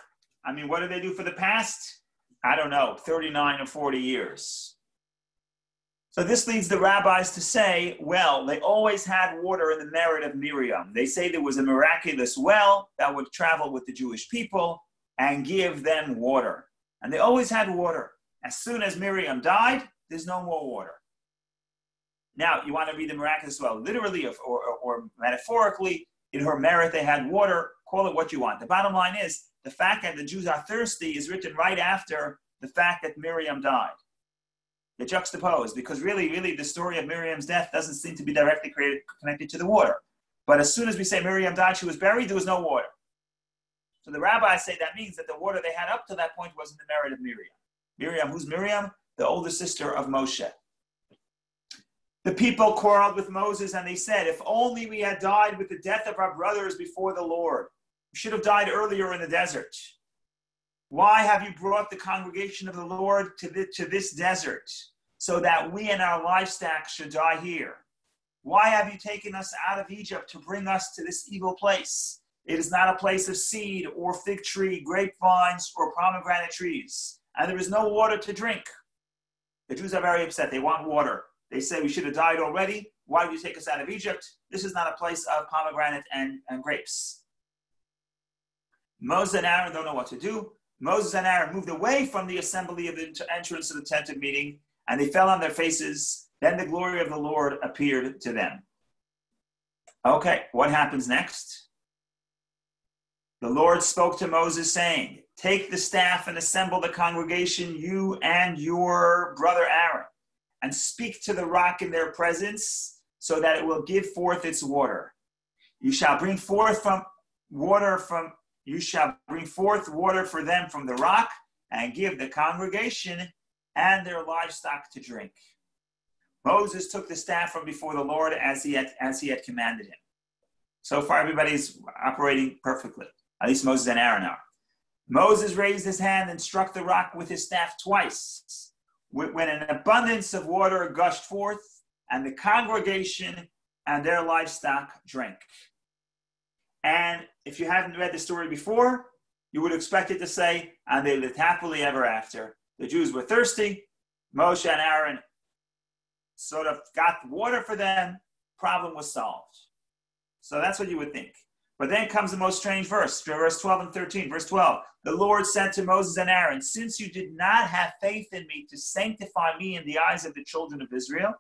I mean, what did they do for the past? I don't know, 39 or 40 years. So this leads the rabbis to say, well, they always had water in the merit of Miriam. They say there was a miraculous well that would travel with the Jewish people and give them water. And they always had water. As soon as Miriam died, there's no more water. Now, you want to read the miraculous well, literally or metaphorically, in her merit they had water, call it what you want. The bottom line is, the fact that the Jews are thirsty is written right after the fact that Miriam died. They're juxtaposed, because really, the story of Miriam's death doesn't seem to be directly connected to the water. But as soon as we say Miriam died, she was buried, there was no water. So the rabbis say that means that the water they had up to that point was in the merit of Miriam. Miriam, who's Miriam? The older sister of Moshe. The people quarreled with Moses and they said, if only we had died with the death of our brothers before the Lord. We should have died earlier in the desert. Why have you brought the congregation of the Lord to this desert so that we and our livestock should die here? Why have you taken us out of Egypt to bring us to this evil place? It is not a place of seed or fig tree, grapevines, or pomegranate trees, and there is no water to drink. The Jews are very upset. They want water. They say we should have died already. Why did you take us out of Egypt? This is not a place of pomegranate and grapes. Moses and Aaron don't know what to do. Moses and Aaron moved away from the assembly of the entrance to the tent of meeting, and they fell on their faces. Then the glory of the Lord appeared to them. Okay, what happens next? The Lord spoke to Moses, saying, take the staff and assemble the congregation, you and your brother Aaron, and speak to the rock in their presence, so that it will give forth its water. You shall bring forth water for them from the rock, and give the congregation and their livestock to drink. Moses took the staff from before the Lord as he had commanded him. So far, everybody's operating perfectly. At least Moses and Aaron are. Moses raised his hand and struck the rock with his staff twice, when an abundance of water gushed forth, and the congregation and their livestock drank. And if you haven't read the story before, you would expect it to say, and they lived happily ever after. The Jews were thirsty. Moshe and Aaron sort of got water for them. Problem was solved. So that's what you would think. But then comes the most strange verse 12 and 13. Verse 12, the Lord said to Moses and Aaron, since you did not have faith in me to sanctify me in the eyes of the children of Israel,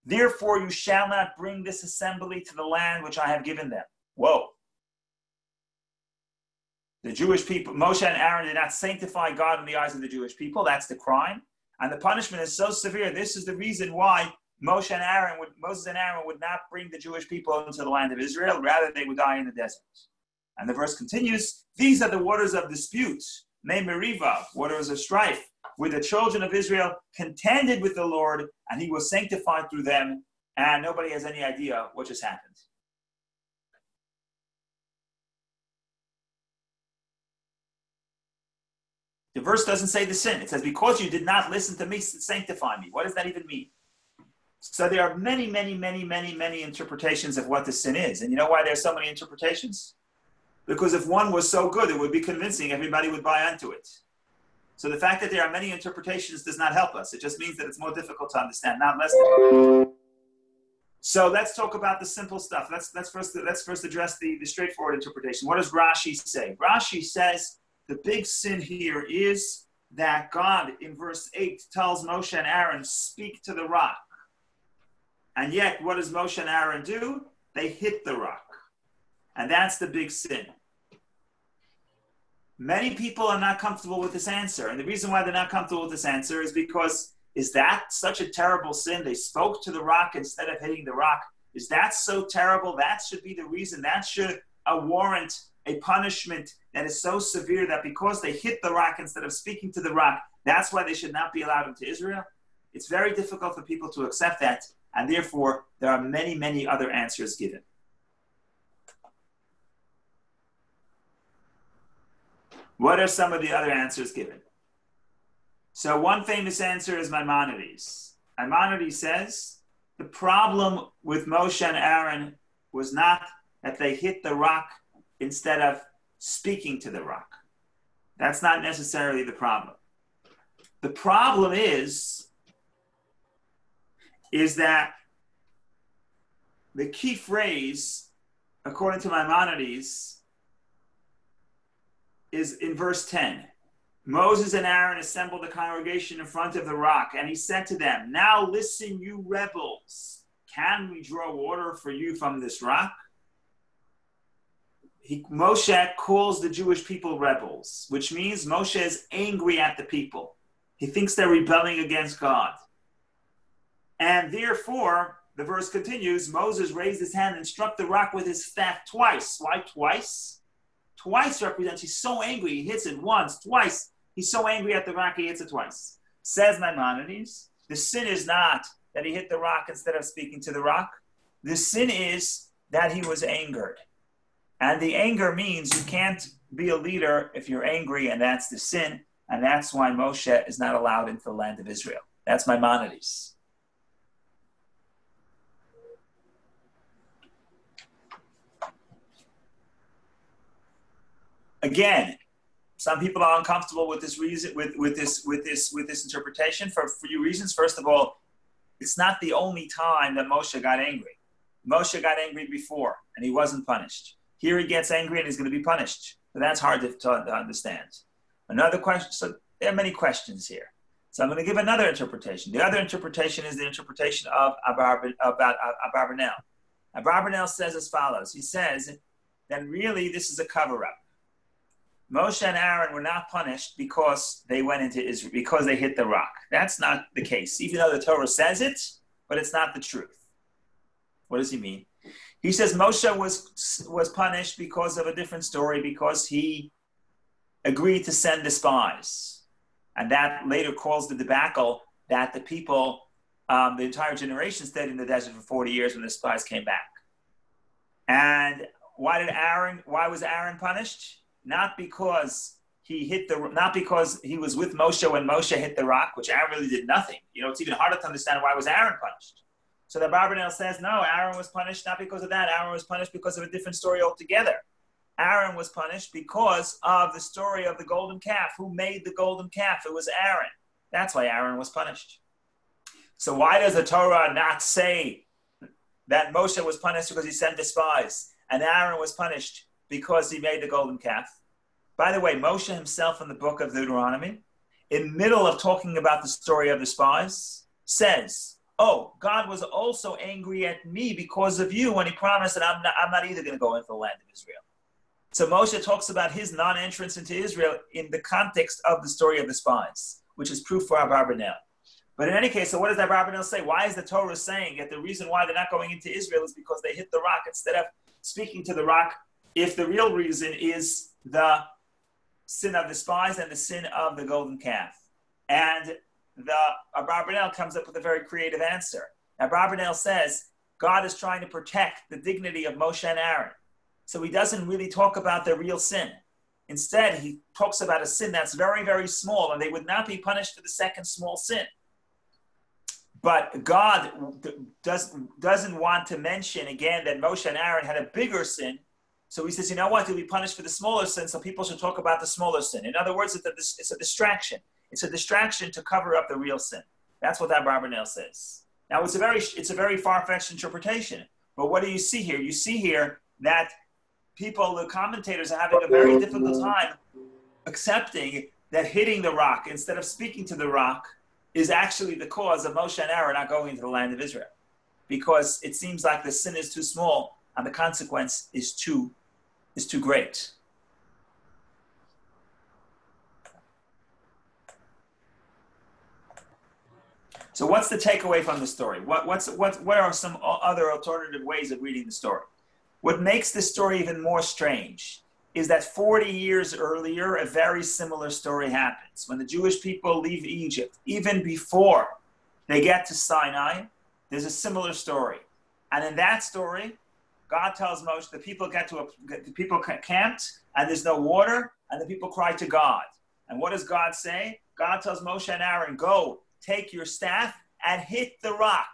therefore you shall not bring this assembly to the land which I have given them. Whoa. The Jewish people, Moshe and Aaron did not sanctify God in the eyes of the Jewish people. That's the crime. And the punishment is so severe. This is the reason why Moses and Aaron would not bring the Jewish people into the land of Israel. Rather, they would die in the desert. And the verse continues, these are the waters of dispute, Mei Meriva, waters of strife, where the children of Israel contended with the Lord, and he was sanctified through them, and nobody has any idea what just happened. The verse doesn't say the sin. It says, because you did not listen to me, sanctify me. What does that even mean? So there are many, many, many, many, many interpretations of what the sin is. And you know why there's so many interpretations? Because if one was so good, it would be convincing, everybody would buy into it. So the fact that there are many interpretations does not help us. It just means that it's more difficult to understand, not less difficult. So let's talk about the simple stuff. Let's first address the straightforward interpretation. What does Rashi say? Rashi says the big sin here is that God, in verse 8, tells Moshe and Aaron, speak to the rock. And yet, what does Moshe and Aaron do? They hit the rock. And that's the big sin. Many people are not comfortable with this answer. And the reason why they're not comfortable with this answer is because, is that such a terrible sin? They spoke to the rock instead of hitting the rock. Is that so terrible? That should be the reason. That should warrant a punishment that is so severe that because they hit the rock instead of speaking to the rock, that's why they should not be allowed into Israel? It's very difficult for people to accept that. And therefore, there are many, many other answers given. What are some of the other answers given? So one famous answer is Maimonides. Maimonides says, the problem with Moshe and Aaron was not that they hit the rock instead of speaking to the rock. That's not necessarily the problem. The problem is that the key phrase, according to Maimonides, is in verse 10. Moses and Aaron assembled the congregation in front of the rock, and he said to them, now listen, you rebels. Can we draw water for you from this rock? Moshe calls the Jewish people rebels, which means Moshe is angry at the people. He thinks they're rebelling against God. And therefore, the verse continues, Moses raised his hand and struck the rock with his staff twice. Why twice? Twice represents he's so angry, he hits it once, twice. He's so angry at the rock, he hits it twice. Says Maimonides, the sin is not that he hit the rock instead of speaking to the rock. The sin is that he was angered. And the anger means you can't be a leader if you're angry, and that's the sin. And that's why Moshe is not allowed into the land of Israel. That's Maimonides. Again, some people are uncomfortable with this reason, with this interpretation for a few reasons. First of all, it's not the only time that Moshe got angry. Moshe got angry before, and he wasn't punished. Here he gets angry, and he's going to be punished. So that's hard to understand. Another question. So there are many questions here. So I'm going to give another interpretation. The other interpretation is the interpretation of Abarbanel. Abarbanel says as follows. He says that really this is a cover-up. Moshe and Aaron were not punished because they went into Israel, because they hit the rock. That's not the case, even though the Torah says it, but it's not the truth. What does he mean? He says Moshe was punished because of a different story, because he agreed to send the spies. And that later caused the debacle that the people, the entire generation stayed in the desert for 40 years when the spies came back. And why was Aaron punished? Not because not because he was with Moshe when Moshe hit the rock, which Aaron really did nothing. It's even harder to understand why was Aaron punished. So the Abarbanel says, no, Aaron was punished not because of that. Aaron was punished because of a different story altogether. Aaron was punished because of the story of the golden calf. Who made the golden calf? It was Aaron. That's why Aaron was punished. So why does the Torah not say that Moshe was punished because he sent the spies and Aaron was punished because he made the golden calf? By the way, Moshe himself in the book of Deuteronomy, in the middle of talking about the story of the spies, says, oh, God was also angry at me because of you when he promised that I'm not either going to go into the land of Israel. So Moshe talks about his non-entrance into Israel in the context of the story of the spies, which is proof for Abarbanel. But in any case, so what does Abarbanel say? Why is the Torah saying that the reason why they're not going into Israel is because they hit the rock instead of speaking to the rock, if the real reason is the sin of the spies and the sin of the golden calf? And the Abarbanel comes up with a very creative answer. Abarbanel says God is trying to protect the dignity of Moshe and Aaron. So he doesn't really talk about their real sin. Instead, he talks about a sin that's very, very small, and they would not be punished for the second small sin. But God doesn't want to mention again that Moshe and Aaron had a bigger sin. So he says, you know what, you'll be punished for the smaller sin, so people should talk about the smaller sin. In other words, it's a distraction. It's a distraction to cover up the real sin. That's what that Barbanel says. Now, it's a very far-fetched interpretation. But what do you see here? You see here that people, the commentators, are having a very difficult time accepting that hitting the rock instead of speaking to the rock is actually the cause of Moshe and Aaron not going into the land of Israel. Because it seems like the sin is too small and the consequence is too great. So what's the takeaway from the story? What are some other alternative ways of reading the story? What makes this story even more strange is that 40 years earlier, a very similar story happens. When the Jewish people leave Egypt, even before they get to Sinai, there's a similar story. And in that story, God tells Moshe, the people camped, and there's no water, and the people cry to God. And what does God say? God tells Moshe and Aaron, go, take your staff and hit the rock.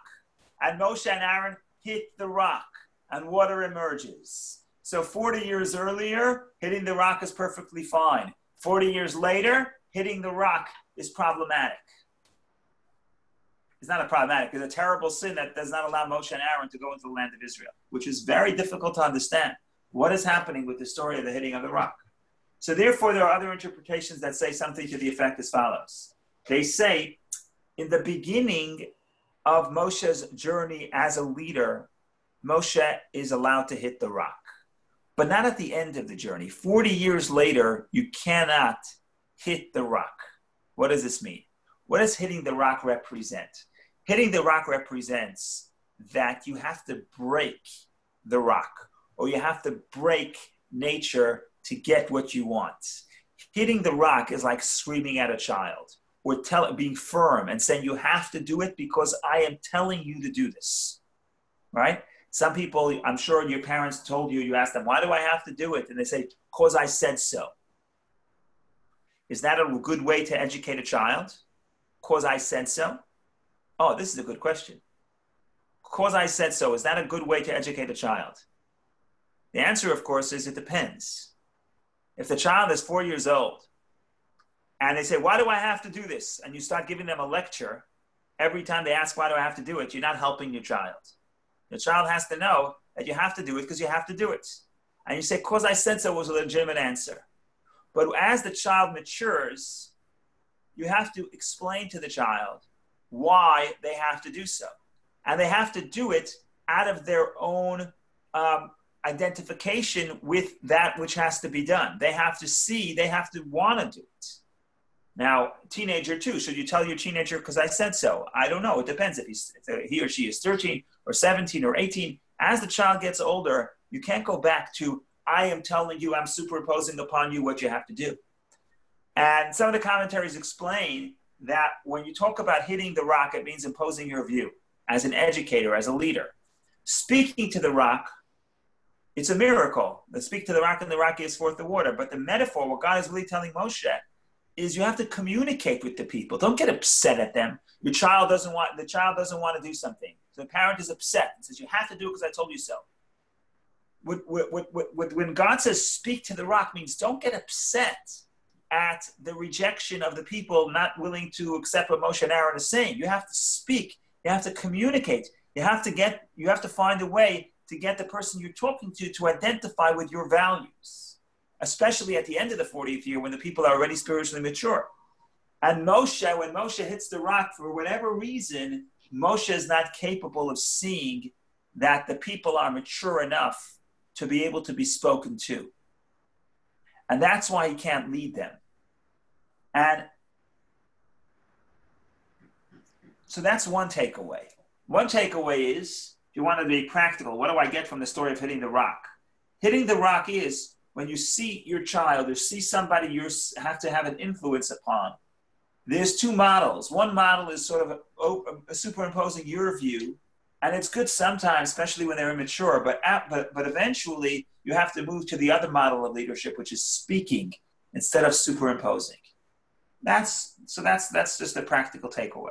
And Moshe and Aaron hit the rock, and water emerges. So 40 years earlier, hitting the rock is perfectly fine. 40 years later, hitting the rock is problematic. It's not a problematic. It's a terrible sin that does not allow Moshe and Aaron to go into the land of Israel, which is very difficult to understand. What is happening with the story of the hitting of the rock? So therefore, there are other interpretations that say something to the effect as follows. They say, in the beginning of Moshe's journey as a leader, Moshe is allowed to hit the rock, but not at the end of the journey. 40 years later, you cannot hit the rock. What does this mean? What does hitting the rock represent? Hitting the rock represents that you have to break the rock, or you have to break nature to get what you want. Hitting the rock is like screaming at a child, or being firm and saying you have to do it because I am telling you to do this, right? Some people, I'm sure your parents told you, you asked them, why do I have to do it? And they say, because I said so. Is that a good way to educate a child? Because I said so? Oh, this is a good question. Because I said so, is that a good way to educate a child? The answer, of course, is it depends. If the child is 4 years old and they say, why do I have to do this? And you start giving them a lecture every time they ask, why do I have to do it? You're not helping your child. The child has to know that you have to do it because you have to do it. And you say, because I said so was a legitimate answer. But as the child matures, you have to explain to the child why they have to do so. And they have to do it out of their own identification with that which has to be done. They have to see, they have to want to do it. Now, teenager too, should you tell your teenager, because I said so? I don't know. It depends if he or she is 13 or 17 or 18. As the child gets older, you can't go back to, I am telling you, I'm superimposing upon you what you have to do. And some of the commentaries explain that when you talk about hitting the rock, it means imposing your view as an educator, as a leader. Speaking to the rock, it's a miracle. They speak to the rock and the rock gives forth the water. But the metaphor, what God is really telling Moshe, is you have to communicate with the people. Don't get upset at them. The child doesn't want to do something. So the parent is upset and says, you have to do it because I told you so. When God says speak to the rock means don't get upset at the rejection of the people not willing to accept what Moshe and Aaron are saying. You have to speak. You have to communicate. You have to find a way to get the person you're talking to identify with your values, especially at the end of the 40th year when the people are already spiritually mature. And Moshe, when Moshe hits the rock, for whatever reason, Moshe is not capable of seeing that the people are mature enough to be able to be spoken to. And that's why he can't lead them. And so that's one takeaway. One takeaway is, if you want to be practical, what do I get from the story of hitting the rock? Hitting the rock is when you see your child or see somebody you have to have an influence upon. There's two models. One model is sort of superimposing your view, and it's good sometimes, especially when they're immature, but eventually you have to move to the other model of leadership, which is speaking instead of superimposing. That's just a practical takeaway.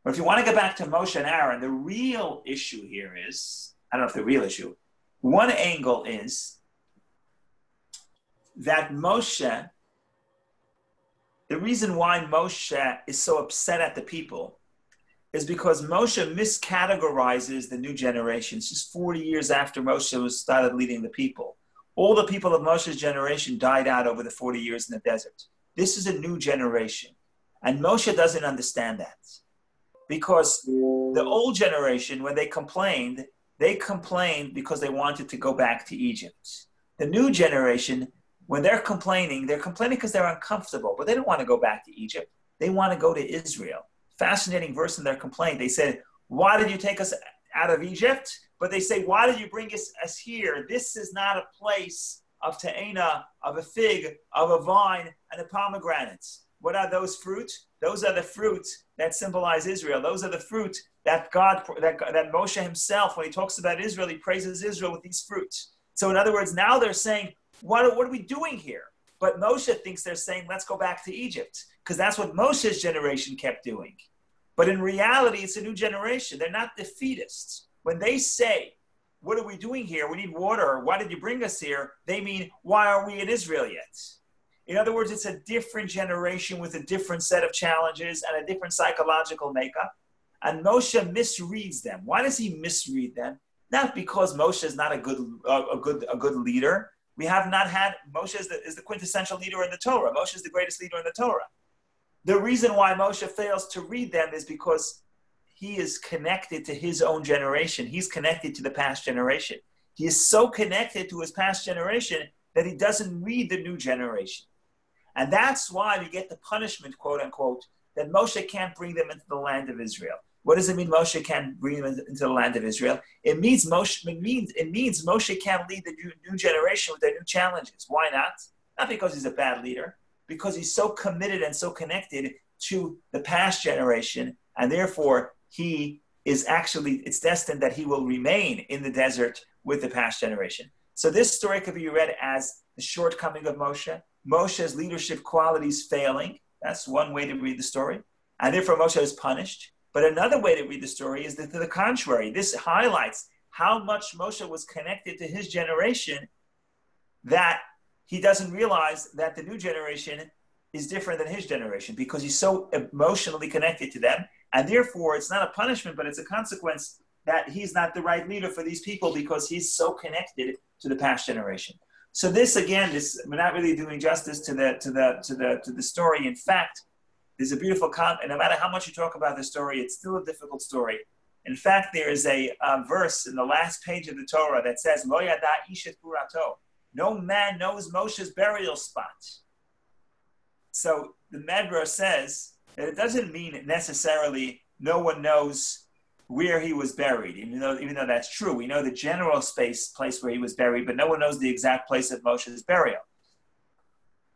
But if you want to go back to Moshe and Aaron, the real issue here is, I don't know if the real issue, one angle is that Moshe, the reason why Moshe is so upset at the people is because Moshe miscategorizes the new generation. It's just 40 years after Moshe started leading the people. All the people of Moshe's generation died out over the 40 years in the desert. This is a new generation. And Moshe doesn't understand that. Because the old generation, when they complained because they wanted to go back to Egypt. The new generation, when they're complaining because they're uncomfortable, but they don't want to go back to Egypt. They want to go to Israel. Fascinating verse in their complaint. They said, why did you take us out of Egypt? But they say, why did you bring us here? This is not a place of ta'ena, of a fig, of a vine, and a pomegranates. What are those fruits? Those are the fruits that symbolize Israel. Those are the fruits that that Moshe himself, when he talks about Israel, he praises Israel with these fruits. So in other words, now they're saying, what are we doing here? But Moshe thinks they're saying, let's go back to Egypt, because that's what Moshe's generation kept doing. But in reality, it's a new generation. They're not defeatists. When they say, what are we doing here? We need water. Why did you bring us here? They mean, why are we in Israel yet? In other words, it's a different generation with a different set of challenges and a different psychological makeup. And Moshe misreads them. Why does he misread them? Not because Moshe is not a good leader. We have not had, Moshe is the quintessential leader in the Torah. Moshe is the greatest leader in the Torah. The reason why Moshe fails to read them is because he is connected to his own generation. He's connected to the past generation. He is so connected to his past generation that he doesn't read the new generation. And that's why we get the punishment, quote unquote, that Moshe can't bring them into the land of Israel. What does it mean Moshe can't bring them into the land of Israel? It means Moshe can't lead the new generation with their new challenges. Why not? Not because he's a bad leader, because he's so committed and so connected to the past generation, and therefore it's destined that he will remain in the desert with the past generation. So this story could be read as the shortcoming of Moshe, Moshe's leadership qualities failing. That's one way to read the story. And therefore Moshe is punished. But another way to read the story is that to the contrary. This highlights how much Moshe was connected to his generation that he doesn't realize that the new generation is different than his generation because he's so emotionally connected to them. And therefore, it's not a punishment, but it's a consequence that he's not the right leader for these people because he's so connected to the past generation. So this, again, we're not really doing justice to the story. In fact, there's a beautiful and no matter how much you talk about the story, it's still a difficult story. In fact, there is a verse in the last page of the Torah that says, "Lo yada ish et purato." No man knows Moshe's burial spot. So the Medrash says that it doesn't mean necessarily no one knows where he was buried, even though that's true. We know the general place where he was buried, but no one knows the exact place of Moshe's burial.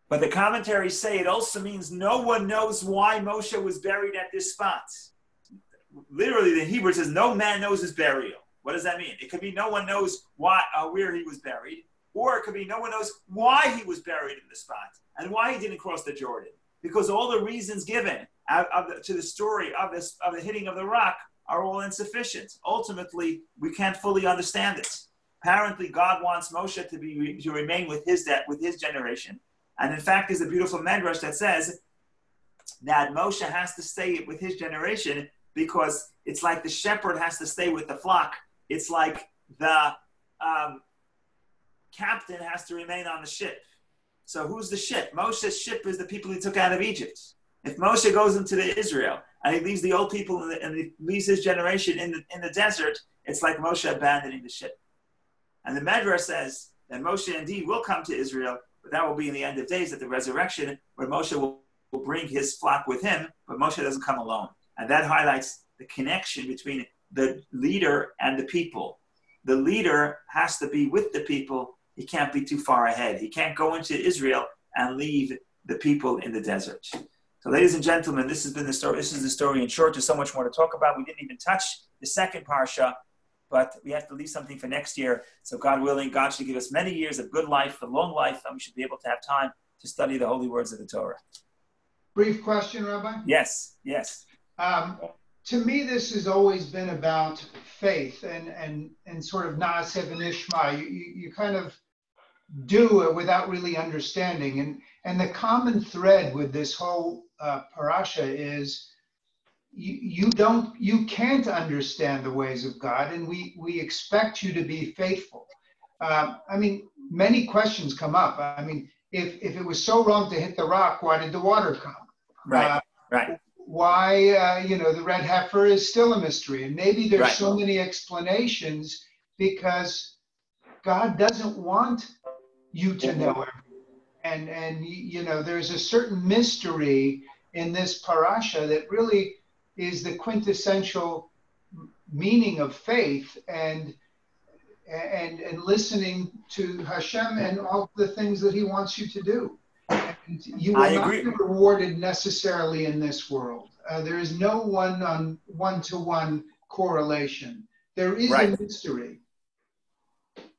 But the commentaries say it also means no one knows why Moshe was buried at this spot. Literally, the Hebrew says no man knows his burial. What does that mean? It could be no one knows where he was buried, or it could be no one knows why he was buried in the spot and why he didn't cross the Jordan. Because all the reasons given to the story of the hitting of the rock are all insufficient. Ultimately, we can't fully understand it. Apparently, God wants Moshe to remain with his generation. And in fact, there's a beautiful Medrash that says that Moshe has to stay with his generation because it's like the shepherd has to stay with the flock. It's like the captain has to remain on the ship. So who's the ship? Moshe's ship is the people he took out of Egypt. If Moshe goes into Israel and he leaves the old people and he leaves his generation in the desert, it's like Moshe abandoning the ship. And the Medrash says that Moshe indeed will come to Israel, but that will be in the end of days at the resurrection, where Moshe will bring his flock with him, but Moshe doesn't come alone. And that highlights the connection between the leader and the people. The leader has to be with the people. He can't be too far ahead. He can't go into Israel and leave the people in the desert. So ladies and gentlemen, this has been the story. This is the story in short. There's so much more to talk about. We didn't even touch the second Parsha, but we have to leave something for next year. So God willing, God should give us many years of good life, a long life, and we should be able to have time to study the holy words of the Torah. Brief question, Rabbi? Yes. to me, this has always been about faith and sort of Naaseh v'nishma. You kind of do it without really understanding. And the common thread with this whole parasha is you can't understand the ways of God, and we expect you to be faithful. I mean, many questions come up. I mean, if it was so wrong to hit the rock, why did the water come? Right. Right. Why, the red heifer is still a mystery. And maybe there's Right. so many explanations because God doesn't want you to know everything. And there's a certain mystery in this parasha that really is the quintessential meaning of faith and listening to Hashem and all the things that he wants you to do. And you will not be rewarded necessarily in this world. There is no one-to-one correlation. There is a mystery.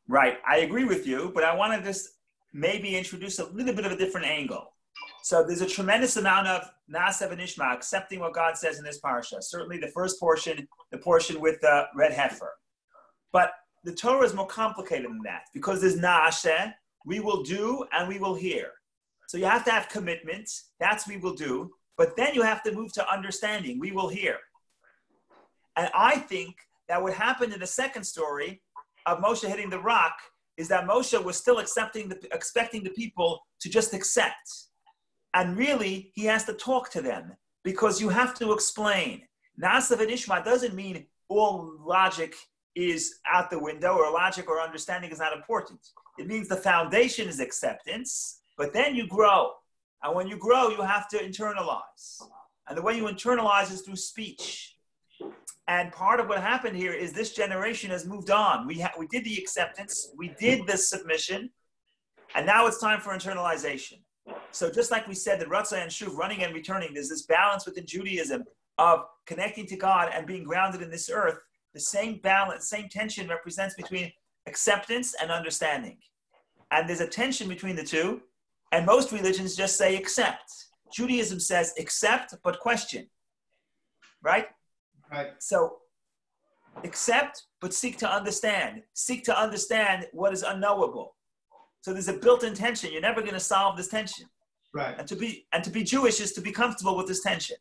Right. I agree with you, but I want to just maybe introduce a little bit of a different angle. So there's a tremendous amount of Naaseh v'nishma, accepting what God says in this parsha. Certainly the first portion, the portion with the red heifer. But the Torah is more complicated than that because there's Naaseh, we will do and we will hear. So you have to have commitment. That's we will do. But then you have to move to understanding. We will hear. And I think that what happened in the second story of Moshe hitting the rock is that Moshe was still expecting the people to just accept. And really, he has to talk to them because you have to explain. Naaseh v'nishma doesn't mean all logic is out the window or logic or understanding is not important. It means the foundation is acceptance. But then you grow. And when you grow, you have to internalize. And the way you internalize is through speech. And part of what happened here is this generation has moved on. We did the acceptance. We did the submission. And now it's time for internalization. So just like we said, the Ratzah and Shuv, running and returning, there's this balance within Judaism of connecting to God and being grounded in this earth. The same balance, same tension represents between acceptance and understanding. And there's a tension between the two. And most religions just say accept. Judaism says accept, but question. Right? Right. So accept, but seek to understand. Seek to understand what is unknowable. So there's a built-in tension. You're never going to solve this tension. Right. And to be Jewish is to be comfortable with this tension.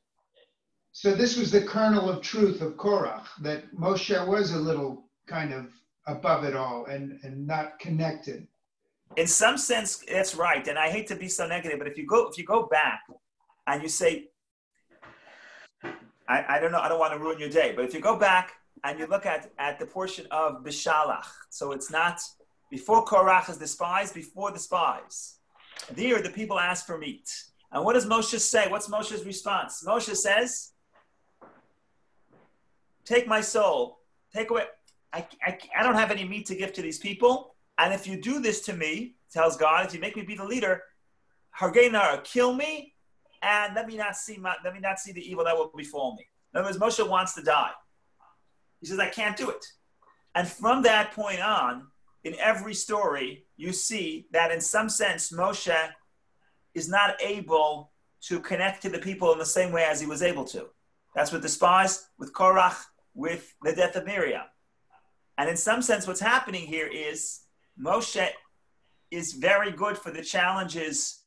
So this was the kernel of truth of Korach, that Moshe was a little kind of above it all and not connected. In some sense, that's right. And I hate to be so negative, but if you go back and you say, I don't know, I don't want to ruin your day, but if you go back and you look at the portion of Bishalach, so it's not before Korach is despised, before the spies. There, the people ask for meat. And what does Moshe say? What's Moshe's response? Moshe says, take my soul, take away. I don't have any meat to give to these people. And if you do this to me, tells God, if you make me be the leader, Hargei Nara, kill me, and let me not see the evil that will befall me. In other words, Moshe wants to die. He says, I can't do it. And from that point on, in every story, you see that in some sense, Moshe is not able to connect to the people in the same way as he was able to. That's with the spies, with Korach, with the death of Miriam. And in some sense, what's happening here is Moshe is very good for the challenges,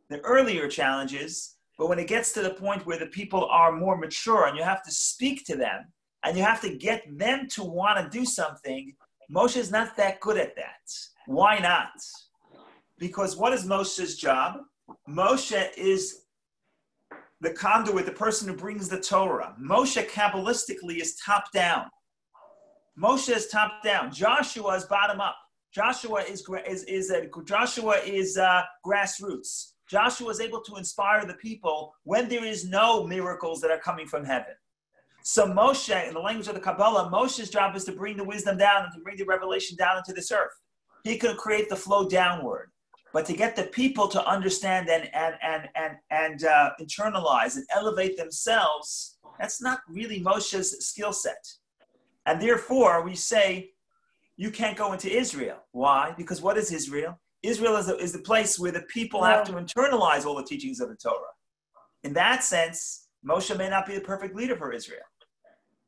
the earlier challenges, but when it gets to the point where the people are more mature and you have to speak to them and you have to get them to want to do something, Moshe is not that good at that. Why not? Because what is Moshe's job? Moshe is the conduit, the person who brings the Torah. Moshe Kabbalistically is top down. Moshe is top down. Joshua is bottom up. Joshua is grassroots. Joshua is able to inspire the people when there is no miracles that are coming from heaven. So Moshe, in the language of the Kabbalah, Moshe's job is to bring the wisdom down and to bring the revelation down into this earth. He can create the flow downward. But to get the people to understand and internalize and elevate themselves, that's not really Moshe's skill set. And therefore, we say, you can't go into Israel. Why? Because what is Israel? Israel is the place where the people have to internalize all the teachings of the Torah. In that sense, Moshe may not be the perfect leader for Israel.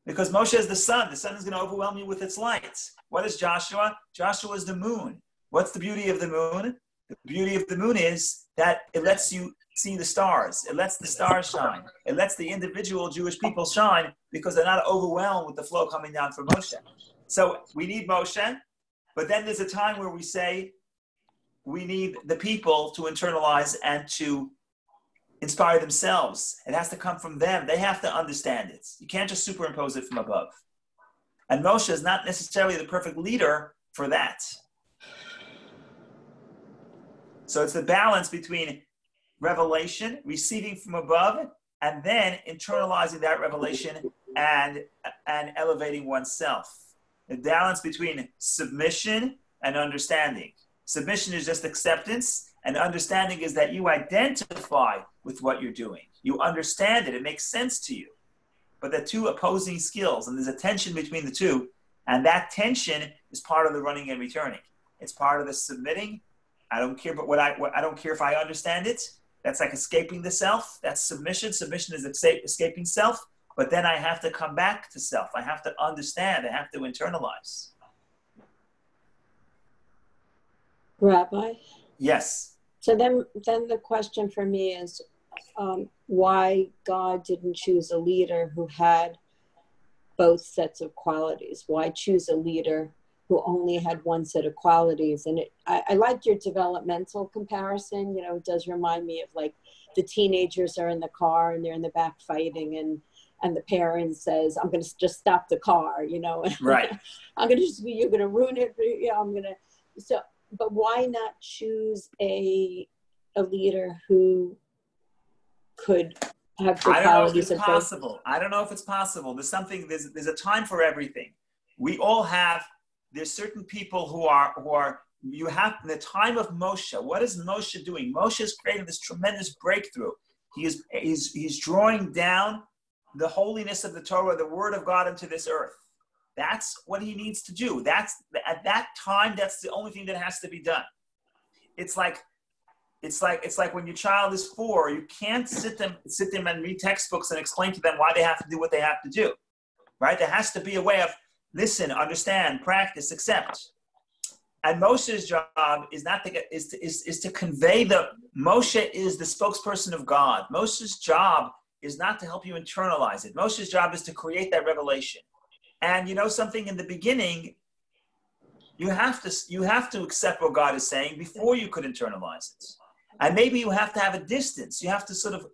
Because Moshe is the sun. The sun is going to overwhelm you with its lights. What is Joshua? Joshua is the moon. What's the beauty of the moon? The beauty of the moon is that it lets you see the stars. It lets the stars shine. It lets the individual Jewish people shine because they're not overwhelmed with the flow coming down from Moshe. So we need Moshe, but then there's a time where we say we need the people to internalize and to inspire themselves. It has to come from them. They have to understand it. You can't just superimpose it from above. And Moshe is not necessarily the perfect leader for that. So it's the balance between revelation, receiving from above, and then internalizing that revelation and elevating oneself. The balance between submission and understanding. Submission is just acceptance, and understanding is that you identify with what you're doing. You understand it. It makes sense to you. But they're two opposing skills, and there's a tension between the two, and that tension is part of the running and returning. It's part of the submitting. I don't care, but I don't care if I understand it. That's like escaping the self. That's submission. Submission is escaping self. But then I have to come back to self. I have to understand. I have to internalize. Rabbi? Yes. So then the question for me is why God didn't choose a leader who had both sets of qualities? Why choose a leader who only had one set of qualities? And I liked your developmental comparison. You know, it does remind me of like the teenagers are in the car and they're in the back fighting, and the parent says, I'm going to just stop the car, you know. Right. You're going to ruin it. But why not choose a leader who could have the qualities of both? I don't know if it's possible. I don't know if it's possible. There's a time for everything. We all have, there's certain people who are, you have, in the time of Moshe, what is Moshe doing? Moshe is creating this tremendous breakthrough. He's drawing down the holiness of the Torah, the word of God, into this earth. That's what he needs to do. At that time, that's the only thing that has to be done. It's like when your child is 4, you can't sit them and read textbooks and explain to them why they have to do what they have to do, right? There has to be a way of listen, understand, practice, accept. And Moshe's job is to convey Moshe is the spokesperson of God. Moshe's job is not to help you internalize it. Moshe's job is to create that revelation. And you know something, in the beginning, you have to accept what God is saying before you could internalize it. And maybe you have to have a distance. You have to sort of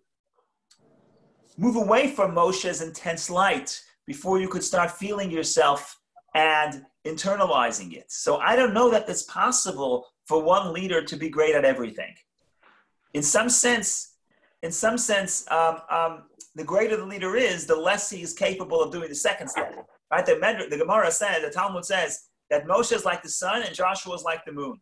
move away from Moshe's intense light before you could start feeling yourself and internalizing it. So I don't know that it's possible for one leader to be great at everything. In some sense, the greater the leader is, the less he is capable of doing the second step. Right? The Gemara says, the Talmud says that Moshe is like the sun and Joshua is like the moon.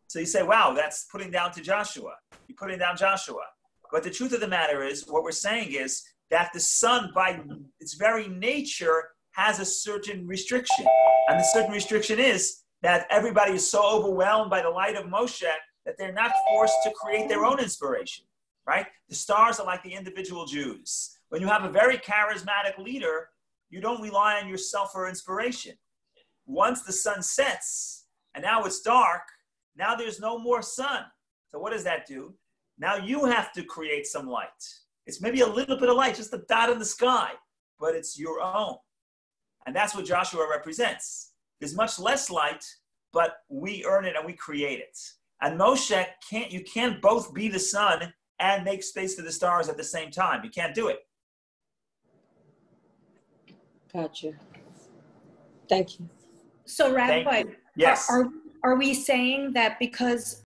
So you say, wow, that's putting down to Joshua. You're putting down Joshua. But the truth of the matter is, what we're saying is that the sun, by its very nature, has a certain restriction. And the certain restriction is that everybody is so overwhelmed by the light of Moshe that they're not forced to create their own inspiration. Right? The stars are like the individual Jews. When you have a very charismatic leader, you don't rely on yourself for inspiration. Once the sun sets and now it's dark, now there's no more sun. So what does that do? Now you have to create some light. It's maybe a little bit of light, just a dot in the sky, but it's your own. And that's what Joshua represents. There's much less light, but we earn it and we create it. And Moshe, you can't both be the sun and make space for the stars at the same time. You can't do it. Gotcha. Thank you. So, Rabbi, yes. Are we saying that because